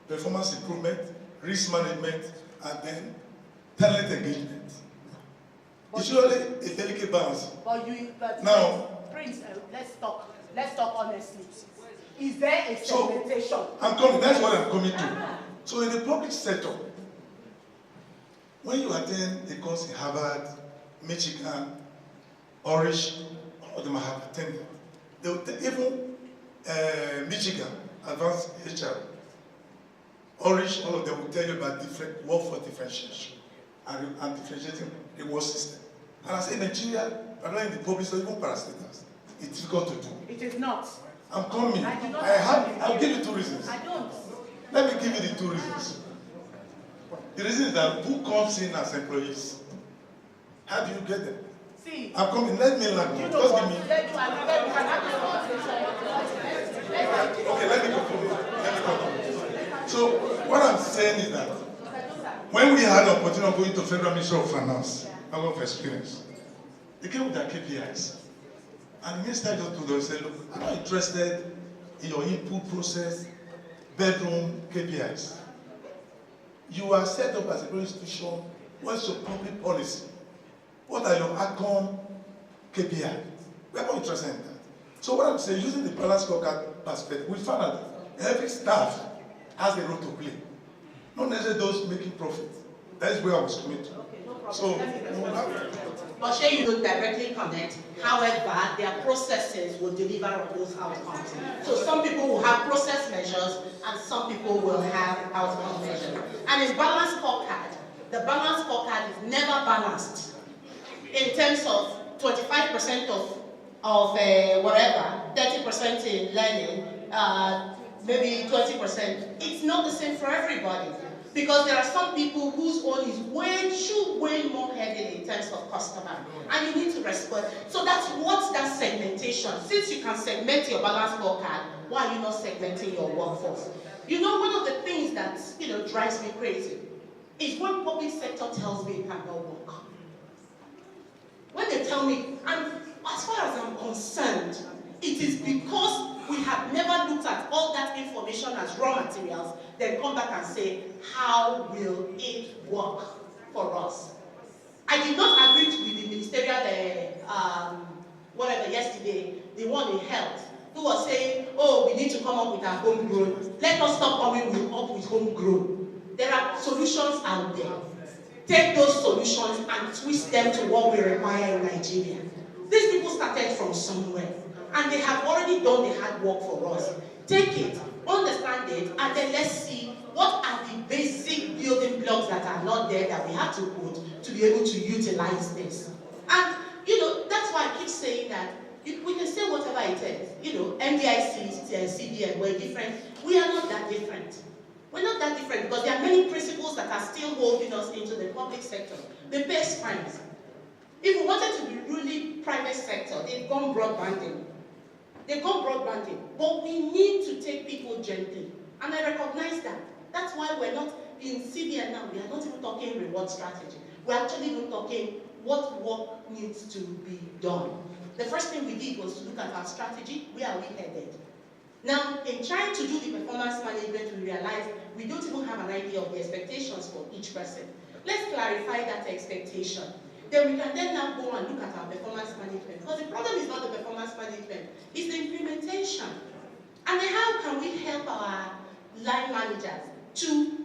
performance improvement, risk management, and then talent engagement. It's usually a delicate balance. Now, Prince, let's talk honestly. Is there a segmentation? So, that's what I'm coming to. So in the public sector, when you attend a course in Harvard, Michigan, Orange, all of them have attended. Even Michigan, advanced HR, Orange, all of them will tell you about different workforce differentiation and differentiating reward system. And I say Nigeria, particularly in the public sector, even parastatals, it's difficult to do. It is not. I'm coming. I'll give you 2 reasons. I don't. Let me give you the 2 reasons. The reason is that who comes in as employees? How do you get them? See, I'm coming. Let me learn. You know Just what? give me. Okay, let me go forward. So what I'm saying is that when we had the opportunity of going to Federal Ministry of Finance, I have experience. They came with their KPIs. And the minister just told us, look, I'm not interested in your input process, bedroom KPIs. You are set up as a institution. What's your public policy? What are your outcome KPI? We are not interested in that. So what I'm saying, using the balanced scorecard perspective, we found out that every staff has a role to play. Not necessarily those making profit. That is where I was coming to. Okay, no problem. So, but sure, you don't directly connect. However, their processes will deliver on those outcomes. So some people will have process measures and some people will have outcome measures. And in balanced scorecard, the balanced scorecard is never balanced in terms of 25% of whatever, 30% in learning, maybe 20%. It's not the same for everybody. Because there are some people whose own is way more heavy in terms of customer. And you need to respond. So that's what's that segmentation. Since you can segment your balance scorecard, why are you not segmenting your workforce? You know, one of the things that drives me crazy is when public sector tells me it cannot work. When they tell me, and as far as I'm concerned, it is because we have never looked at all that information as raw materials, then come back and say, how will it work for us? I did not agree with the ministerial, whatever, yesterday, the one in health, who was saying, oh, we need to come up with our homegrown. Let us stop coming up with homegrown. There are solutions out there. Take those solutions and twist them to what we require in Nigeria. These people started from somewhere, and they have already done the hard work for us. Take it, understand it, and then let's see what are the basic building blocks that are not there that we have to put to be able to utilize this. And, you know, that's why I keep saying that we can say whatever it is. You know, MDIC, CBN, we're different. We are not that different. We're not that different because there are many principles that are still holding us into the public sector. The best fines. If we wanted to be really private sector, they've gone broadbanding. They've gone broadbanding. But we need to take people gently. And I recognize that. That's why we're not in CBN now. We are not even talking reward strategy. We're actually even talking what work needs to be done. The first thing we did was to look at our strategy. Where are we headed? Now, in trying to do the performance management, we realized we don't even have an idea of the expectations for each person. Let's clarify that expectation. Then we can then now go and look at our performance management. Because the problem is not the performance management, it's the implementation. And then how can we help our line managers to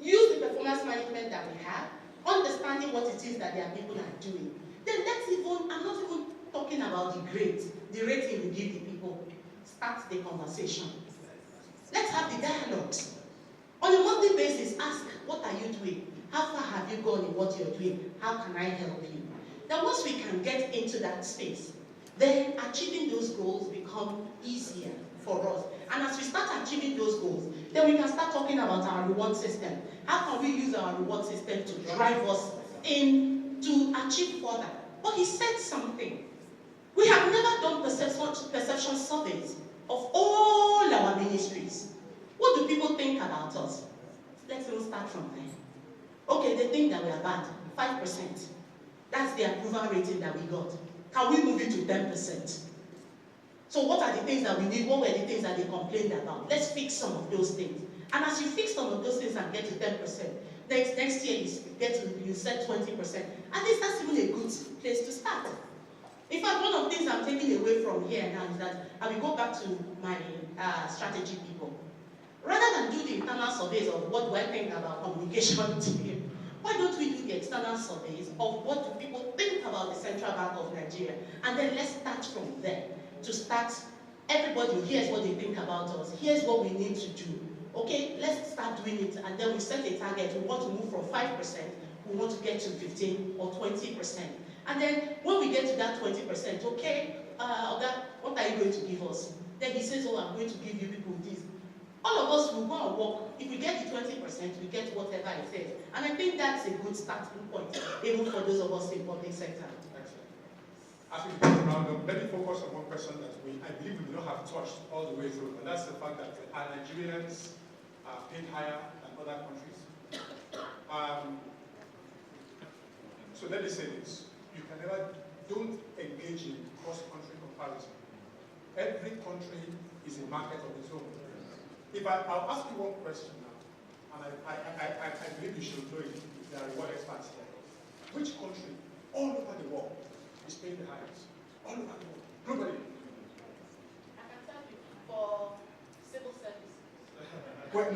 use the performance management that we have, understanding what it is that their people are doing. Then let's even, I'm not even talking about the grade, the rating we give the people. Start the conversation. Let's have the dialogues. On a monthly basis, ask, what are you doing? How far have you gone in what you're doing? How can I help you? Now, once we can get into that space, then achieving those goals become easier for us. And as we start achieving those goals, then we can start talking about our reward system. How can we use our reward system to drive us in to achieve further? But he said something. We have never done perception surveys of all our ministries. What do people think about us? Let's even start from there. Okay, they think that we are bad. 5%. That's the approval rating that we got. Can we move it to 10%? So what are the things that we need? What were the things that they complained about? Let's fix some of those things. And as you fix some of those things and get to 10%, next year you set 20%. At least that's even a good place to start. In fact, one of the things I'm taking away from here now is that I will go back to my strategy people. Rather than do the internal surveys of what do I think about communication team, why don't we do the external surveys of what do people think about the Central Bank of Nigeria? And then let's start from there. To start, everybody, here's what they think about us. Here's what we need to do. Okay, let's start doing it. And then we set a target. We want to move from 5%. We want to get to 15 or 20%. And then when we get to that 20%, okay, what are you going to give us? Then he says, oh, I'm going to give you people this. All of us will go and work. If we get the 20%, we get whatever it says. And I think that's a good starting point, even for those of us in public sector. As we go around, let me focus on one question that I believe we don't have touched all the way through, and that's the fact that our Nigerians are paid higher than other countries. So let me say this. Don't engage in cross-country comparison. Every country is a market of its own. I'll ask you one question now, and I believe you should know it if there are reward experts here. Which country, all over the world, is paying the highest? All over the world. Nobody. I can tell you, for civil service. We'll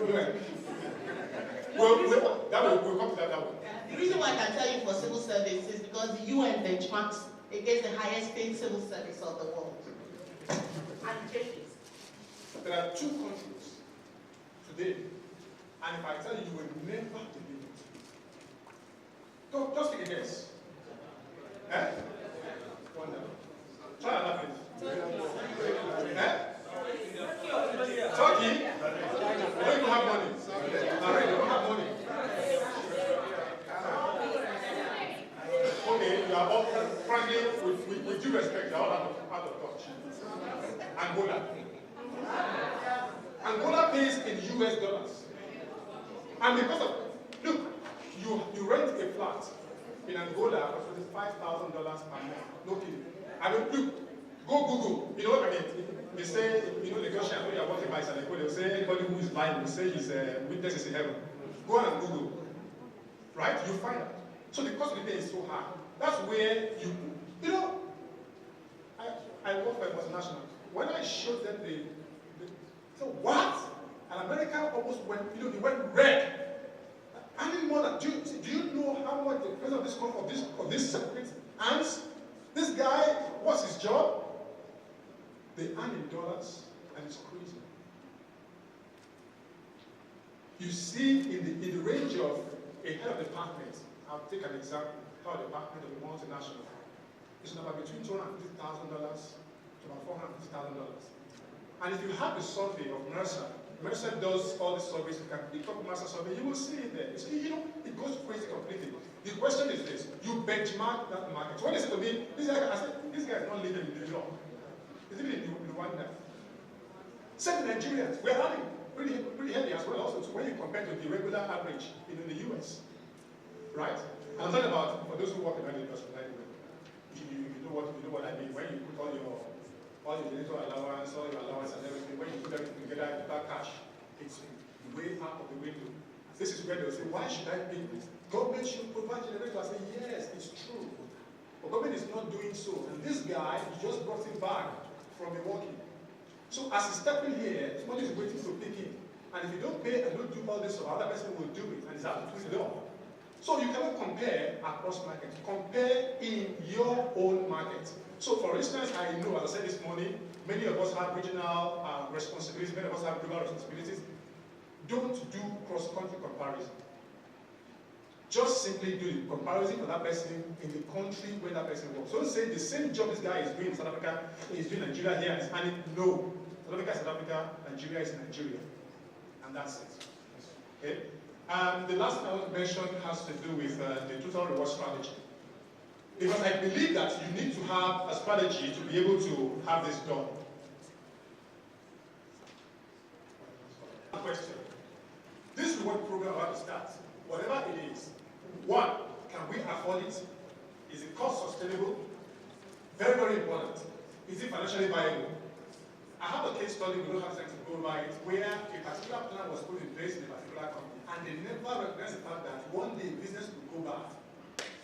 come to that one. The reason why I can tell you for civil service is because the UN benchmarks against the highest paid civil service of the world. And changes. There are two countries today, and if I tell you, you will never believe it. Just take a guess. Eh? Wonderful. Try another place. Eh? Turkey? They don't even have money. They don't have money. Okay, you are all, frankly, with due respect, you are all out of touch. Angola. Angola pays in US dollars. And because of, look, you rent a flat in Angola for $5,000 per month. No kidding. I mean, look, go Google. You know what I mean? They say, you know, the Goshen, I know you're working by Saneko, they'll say anybody who is lying will say his witness is in heaven. Go on Google. Right? You find out. So the cost of the day is so high. That's where you know, I work for a multinational. When I showed them so what? And America almost went, you know, they went red. I didn't know that. Do you know how much the president of this company, of this separate earns? This guy, what's his job? They earn in dollars, and it's crazy. You see, in the range of a head of department, I'll take an example, head of department of a multinational, it's about between $250,000 to about $450,000. And if you have the survey of Mercer does all the surveys, you can pick up Mercer survey, you will see it there. You know, it goes crazy completely. The question is this, you benchmark that market. So when they say to me, this guy is not living in New York. He's living in Rwanda. Same Nigerians, we're running pretty heavy as well also, when you compare to the regular average in the US. Right? And I'm talking about, for those who work in the industry, like, you know what I mean, when you put all your little allowance, all your allowance and everything, when you put everything together, that cash, it's way out of the window. This is where they'll say, why should I pay this? Government should provide generator. I say, yes, it's true. But government is not doing so. And this guy, he just brought him back from a working. So as he's stepping here, somebody is waiting to pick him. And if you don't pay and don't do all this, so another person will do it, and it's out to the door. So you cannot compare across markets. Compare in your own market. So for instance, I know, as I said this morning, many of us have regional responsibilities, many of us have global responsibilities. Don't do cross-country comparison. Just simply do the comparison for that person in the country where that person works. Don't say the same job this guy is doing in South Africa, he's doing Nigeria here, and he's earning. No. South Africa is South Africa, Nigeria is Nigeria. And that's it. Okay? And the last thing I want to mention has to do with the total reward strategy. Because I believe that you need to have a strategy to be able to have this done. Question. This reward program about to start, whatever it is, one, can we afford it? Is it cost sustainable? Very, very important. Is it financially viable? I have a case study, we don't have time to go over it, where a particular plan was put in place in a particular company, and they never recognized the fact that one day business will go bad,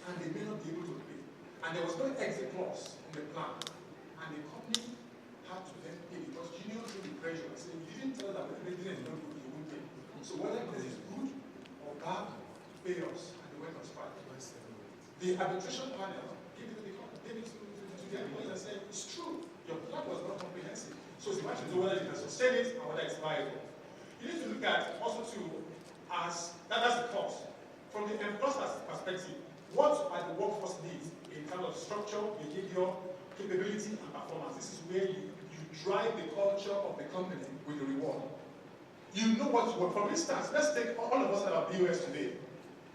and they may not be able to pay. And there was no exit clause in the plan. And the company had to then pay because unions will be pressure and say, you didn't tell that when the business is not good, you won't pay. So whether this is good or bad, pay us. And they went on strike. The arbitration panel gave it to the employees and said, it's true, your plan was not comprehensive. So it's much to do whether you can sustain it or whether it's viable. You need to look at also too, as that's the cost. From the employer's perspective, what are the workforce needs in terms of structure, behavior, capability, and performance? This is where you drive the culture of the company with the reward. You know what to work. For instance, let's take all of us that are BOS today,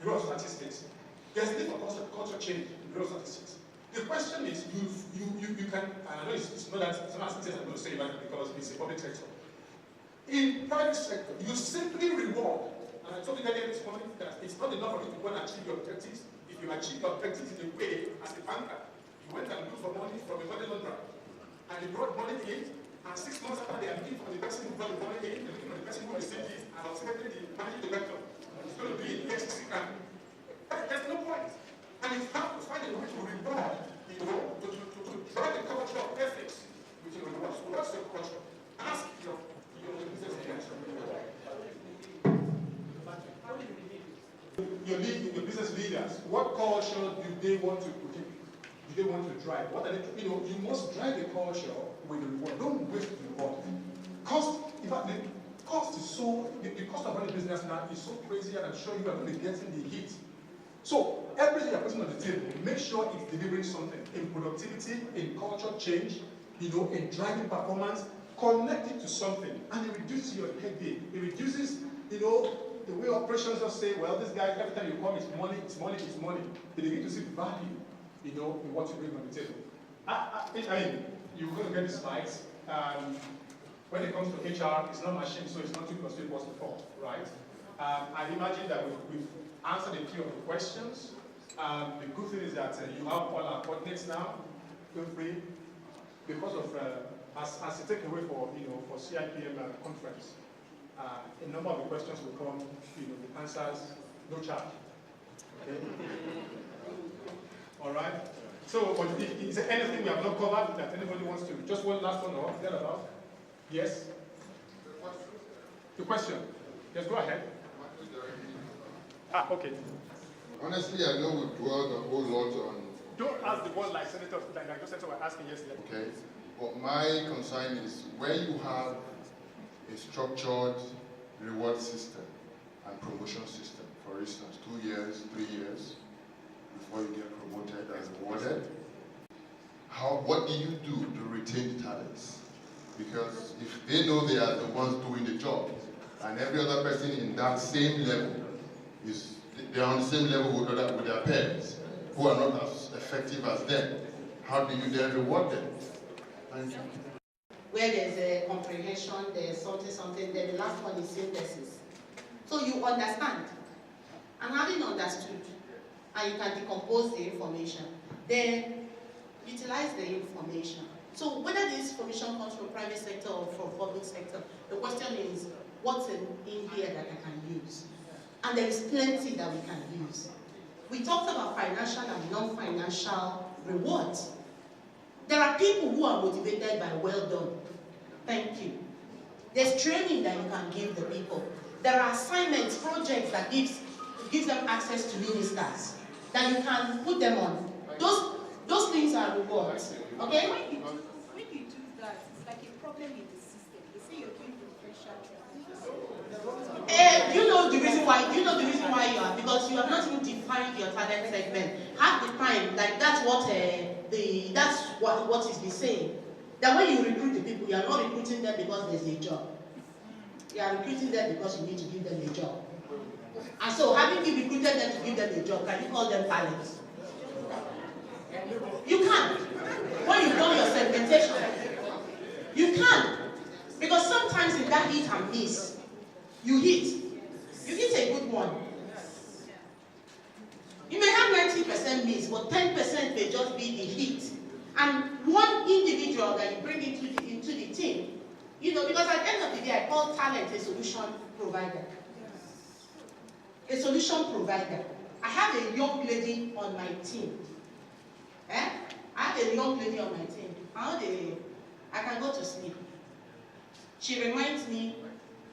Bureau of Statistics. There's a need for culture change in Bureau of Statistics. The question is, you can, I know it's not as easy as I'm going to say that because it's a public sector. In private sector, you simply reward, and I told you earlier this morning that it's not enough for you to go and achieve your objectives. If you achieve your objectives in a way, as a banker, you went and looked for money from a money launderer, and you brought money in, and 6 months after they are looking for the person who brought the money in, they're looking for the person who received it, and ultimately the managing director is going to be in the SEC camp. There's no point. And you have to find a way to reward, to drive the culture of ethics with your rewards. So what's your culture? Ask your business leaders. Your business leaders, what culture do they want to put in? Do they want to drive? What are they, you must drive the culture with the reward. Don't waste the reward. Cost, in fact, the cost is so, the cost of running business now is so crazy, and I'm sure you are going to be getting the heat. So, everything you're putting on the table, make sure it's delivering something in productivity, in culture change, in driving performance, connect it to something, and it reduces your headache. It reduces, the way operations just say, well, this guy, every time you come, it's money, it's money, it's money. They begin to see value, in what you bring on the table. I mean, you're going to get the slides. When it comes to HR, it's not machine, so it's not 2 + 3 = 4, right? I imagine that we've answered a few of the questions. The good thing is that you have all our coordinates now. Feel free, because of as a takeaway for for CIPM conference, a number of the questions will come, the answers, no charge. Okay. All right. So, is there anything we have not covered that anybody wants to? Just one last one or thereabout? Yes. The question. Yes, go ahead. Okay. Honestly, I know we've dwelled a whole lot on... Don't ask the one like Senator, like Senator were asking yesterday. Okay. But my concern is where you have a structured reward system and promotion system, for instance, 2 years, 3 years, before you get promoted as rewarded, what do you do to retain the talents? Because if they know they are the ones doing the job, and every other person in that same level they are on the same level with their peers, who are not as effective as them, how do you then reward them? Thank you. Where there's a comprehension, there's something, then the last one is synthesis. So you understand. And having understood, and you can decompose the information, then utilize the information. So whether this information comes from private sector or from public sector, the question is, what's in here that I can use? And there is plenty that we can use. We talked about financial and non-financial rewards. There are people who are motivated by well done. Thank you. There's training that you can give the people. There are assignments, projects that gives them access to ministers that you can put them on. Those things are rewards. Okay? When you do that, it's like a problem in the system. They say you're doing differential training. You know the reason why you are, because you have not even defined your talent segment. Half the time, like that's what is being saying. That when you recruit the people, you are not recruiting them because there's a job. You are recruiting them because you need to give them a job. And so, having you recruited them to give them a job, can you call them talents? You can. When you've done your segmentation, you can. Because sometimes in that hit and miss, you hit a good one. You may have 90% miss, but 10% may just be the hit. And one individual that you bring into the team, because at the end of the day, I call talent a solution provider. A solution provider. I have a young lady on my team. I have a young lady on my team. I can go to sleep. She reminds me,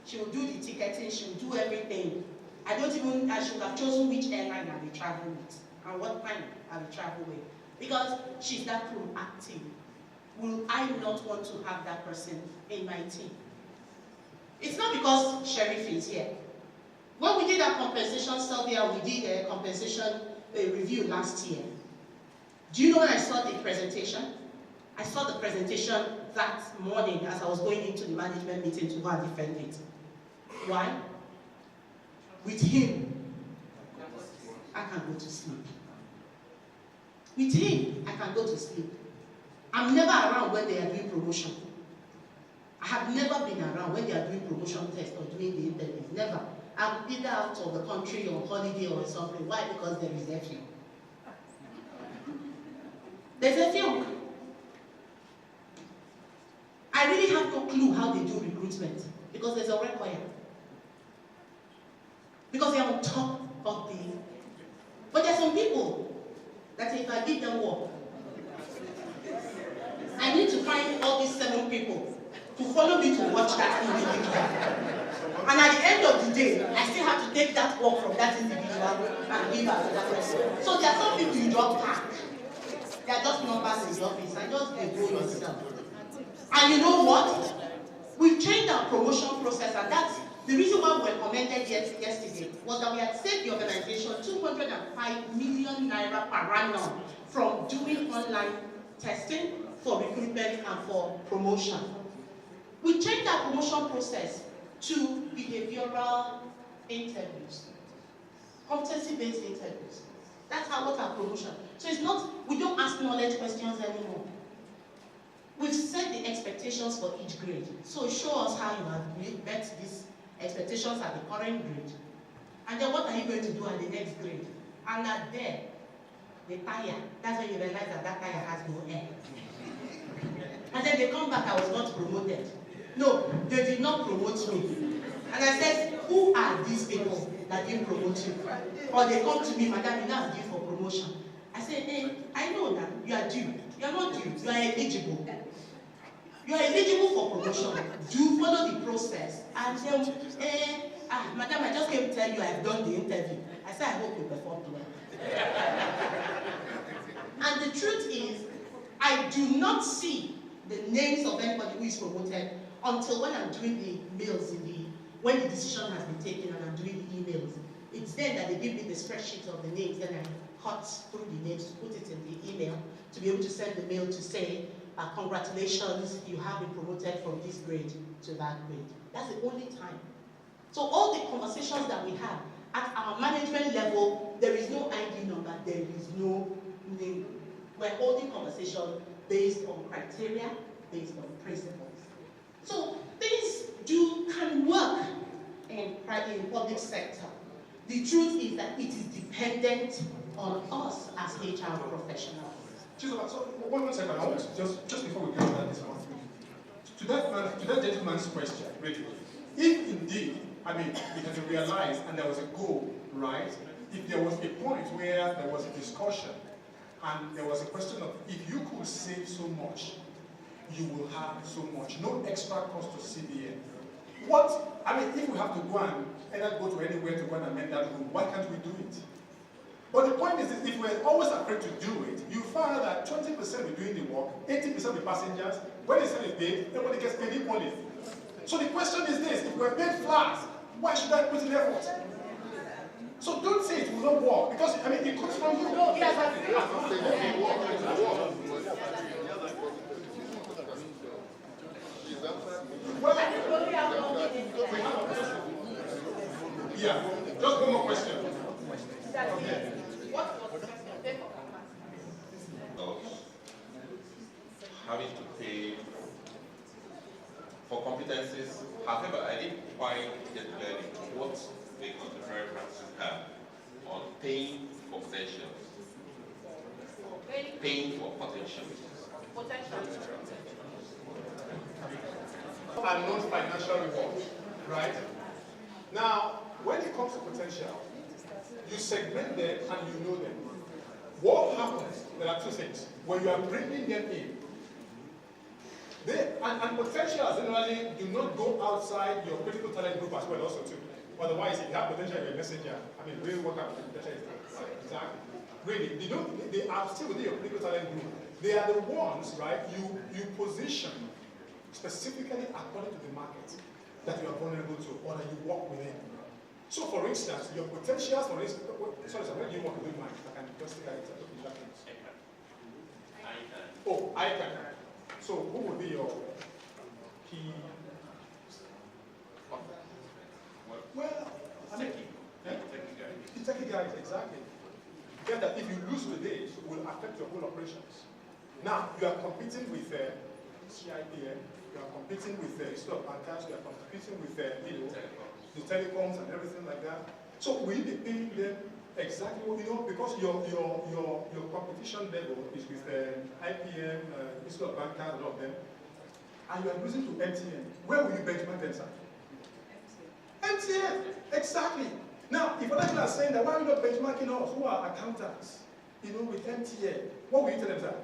she will do the ticketing, she will do everything. I should have chosen which airline I will travel with and what time I will travel with. Because she's that proactive. Will I not want to have that person in my team? It's not because Sheriff is here. When we did our compensation survey, we did a compensation review last year. Do you know when I saw the presentation? I saw the presentation that morning as I was going into the management meeting to go and defend it. Why? With him, I can go to sleep. With him, I can go to sleep. I'm never around when they are doing promotion. I have never been around when they are doing promotion tests or doing the interviews. Never. I'm either out of the country or holiday or something. Why? Because there is a film. There's a film. I really have no clue how they do recruitment because there's a requirement. Because they are on top of the... But there are some people that if I give them work, I need to find all these 7 people to follow me to watch that individual. And at the end of the day, I still have to take that work from that individual and give her to that person. So there are some people you don't pack. They are just numbers in the office and just they go yourself. And you know what? We've changed our promotion process, and that's the reason why we were commended yesterday was that we had saved the organization 205 million naira per annum from doing online testing for recruitment and for promotion. We changed our promotion process to behavioral interviews, competency-based interviews. That's what our promotion. So it's not, we don't ask knowledge questions anymore. We've set the expectations for each grade. So show us how you have met these expectations at the current grade. And then what are you going to do at the next grade? And at there, the tire. That's when you realize that that tire has no air. And then they come back, I was not promoted. No, they did not promote me. And I said, who are these people that didn't promote you? Or they come to me, madam, you now due for promotion. I said, hey, I know that you are due. You are not due, you are eligible. You are eligible for promotion. Do follow the process. And then, madam, I just came to tell you I have done the interview. I said, I hope you performed well. And the truth is, I do not see the names of anybody who is promoted until when I'm doing the mails when the decision has been taken and I'm doing the emails. It's then that they give me the spreadsheet of the names, then I cut through the names to put it in the email to be able to send the mail to say, congratulations, you have been promoted from this grade to that grade. That's the only time. So all the conversations that we have at our management level, there is no ID number, there is no name. We're holding conversation based on criteria, based on principles. So things can work in public sector. The truth is that it is dependent on us as HR professionals. Chizoba, so one second, I want to just before we get to that one, to that gentleman's question, really, if indeed, I mean, it has been realized and there was a goal, right? If there was a point where there was a discussion and there was a question of if you could save so much, you will have so much, no extra cost to CBN. What, I mean, if we have to go and either go to anywhere to go and amend that rule, why can't we do it? But the point is, if we're always afraid to do it, you find that 20% will doing the work, 80% of the passengers, when it's paid, everybody gets paid equally. So the question is this, if we're paid flat, why should I put in effort? So don't say it will not work, because, I mean, it comes from you. No, yeah, just one more question. Okay. Having to pay for competencies, however, I didn't quite get clearly what the contemporary practices have on paying for potentials. Paying for potentials. And non-financial reward, right? Now, when it comes to potential, you segment them and you know them. What happens? There are two things. When you are bringing them in, and potentials generally do not go outside your critical talent group as well also too. Otherwise, if you have potential, you're a messenger. I mean, really what kind of potential is that? Exactly. Really, they are still within your critical talent group. They are the ones, right, you position specifically according to the market that you are vulnerable to or that you work within. So for instance, your potentials, for instance, sorry, where do you want to do mine? I can just take it. Oh, I can. So who would be your key? Well, I mean, techie guys, exactly. Get that if you lose today, it will affect your whole operations. Now, you are competing with CIPM, you are competing with stock bankers, you are competing with the telecoms and everything like that. So will you be paying them exactly what you know? Because your competition level is with IPM, stock bankers, a lot of them, and you are losing to MTN. Where will you benchmark them, sir? MTN, exactly. Now, if other people are saying that, why are you not benchmarking us, who are accountants, with MTN? What will you tell them, sir?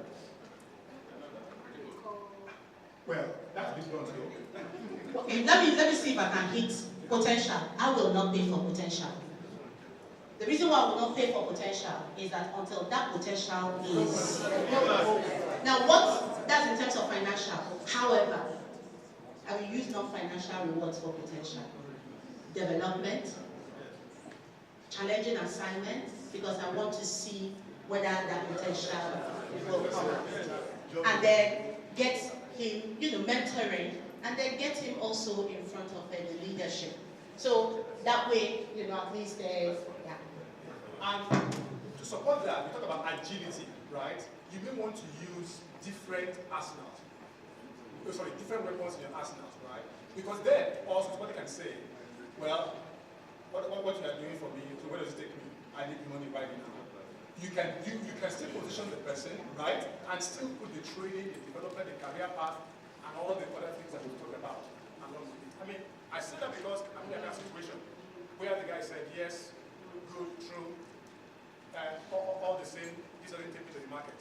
Well, that's this one too. Okay, let me see if I can hit potential. I will not pay for potential. The reason why I will not pay for potential is that until that potential is... Now, that's in terms of financial. However, I will use non-financial rewards for potential. Development, challenging assignments, because I want to see whether that potential will come out. And then get him, mentoring, and then get him also in front of the leadership. So that way, at least there's, yeah. And to support that, we talk about agility, right? You may want to use different arsenals. Different weapons in your arsenals, right? Because then also somebody can say, well, what you are doing for me, so where does it take me? I need money right now. you can still position the person, right, and still put the training, the development, the career path, and all the other things that we talked about along with it. I mean, I say that because I'm in that situation where the guy said, yes, good, true, all the same, this doesn't take me to the market.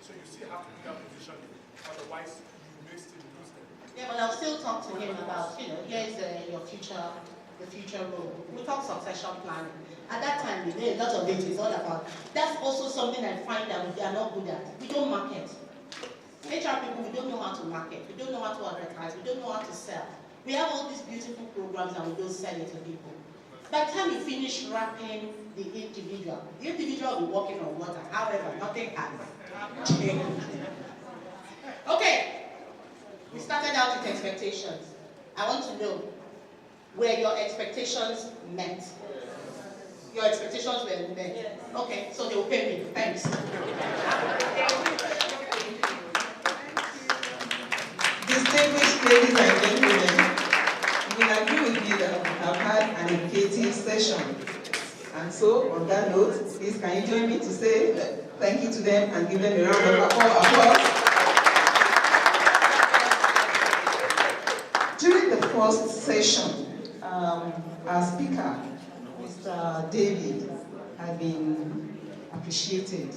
So you still have to do that position, otherwise you may still lose them. Yeah, but I'll still talk to him about, here's your future, the future role. We talk succession planning. At that time, a lot of it is all about, that's also something I find that we are not good at. We don't market. HR people, we don't know how to market. We don't know how to advertise. We don't know how to sell. We have all these beautiful programs and we don't sell it to people. By the time you finish wrapping the individual will be walking on water. However, nothing has changed. Okay. We started out with expectations. I want to know, were your expectations met? Your expectations were met? Yes. Okay, so they will pay me. Thanks. Distinguished ladies and gentlemen, you will agree with me that we have had an educative session. And so, on that note, please can you join me to say thank you to them and give them a round of applause. During the first session, our speaker, Mr. David, had been appreciated,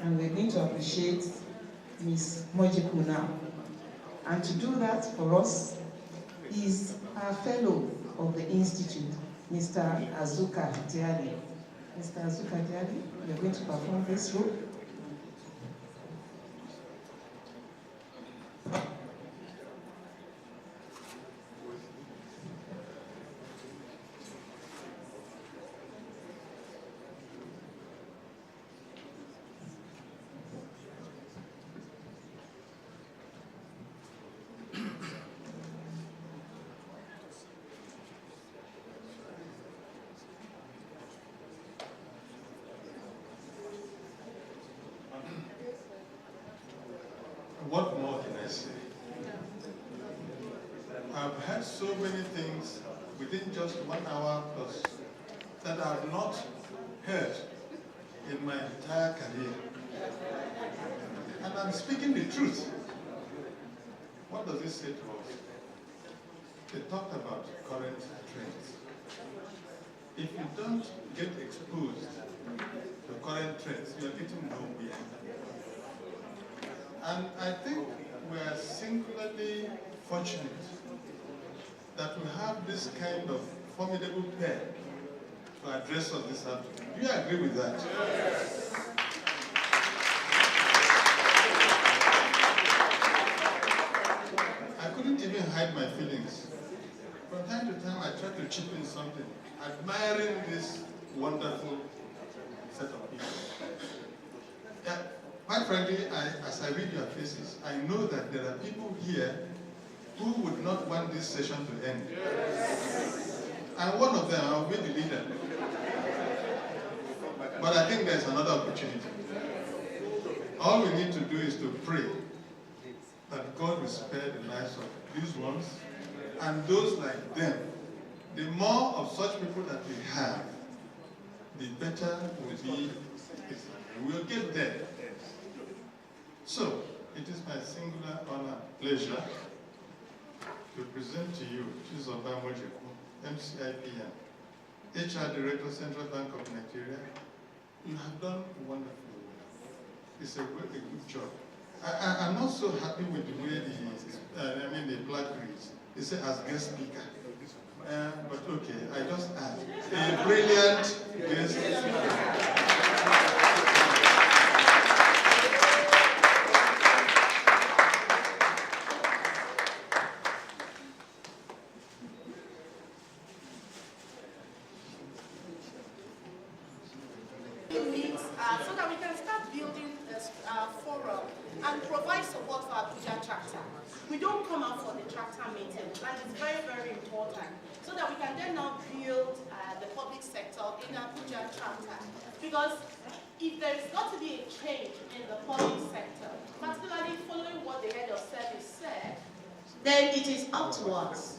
and we're going to appreciate Ms. Mojekwu now. And to do that for us is our fellow of the Institute, Mr. Azuka Diali. Mr. Azuka Diali, you're going to perform this role. What more can I say? I've heard so many things within just 1 hour plus that I have not heard in my entire career. And I'm speaking the truth. What does this say to us? They talked about current trends. If you don't get exposed to current trends, you're getting nowhere. And I think we are singularly fortunate that we have this kind of formidable pair to address us this afternoon. Do you agree with that? Yes. I couldn't even hide my feelings. From time to time, I try to chip in something, admiring this wonderful set of people. Yeah. Quite frankly, as I read your faces, I know that there are people here who would not want this session to end. Yes. And one of them, I'll be the leader. But I think there's another opportunity. All we need to do is to pray that God will spare the lives of these ones and those like them. The more of such people that we have, the better will be. We'll get there. So, it is my singular honor and pleasure to present to you Chizoba Mojekwu, MCIPM, HR Director, Central Bank of Nigeria. You have done wonderful work. It's a good job. I'm not so happy with the way the plaque reads. It says as guest speaker. But okay, I just add a brilliant guest speaker. So that we can start building a forum and provide support for our Abuja chapter. We don't come out for the chapter meeting, and it's very, very important, so that we can then now build the public sector in the Abuja chapter. Because if there's got to be a change in the public sector, particularly following what the head of service said, then it is up to us.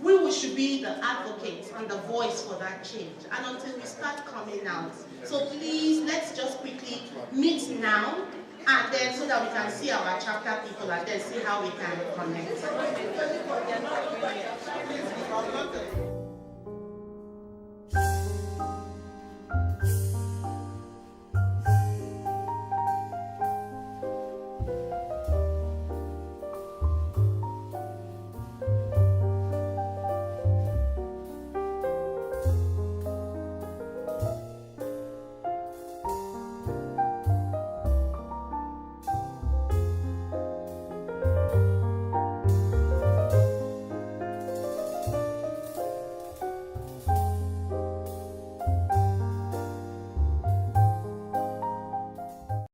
we should be the advocates and the voice for that change, and until we start coming out. So please, let's just quickly meet now, and then so that we can see our chapter people and then see how we can connect.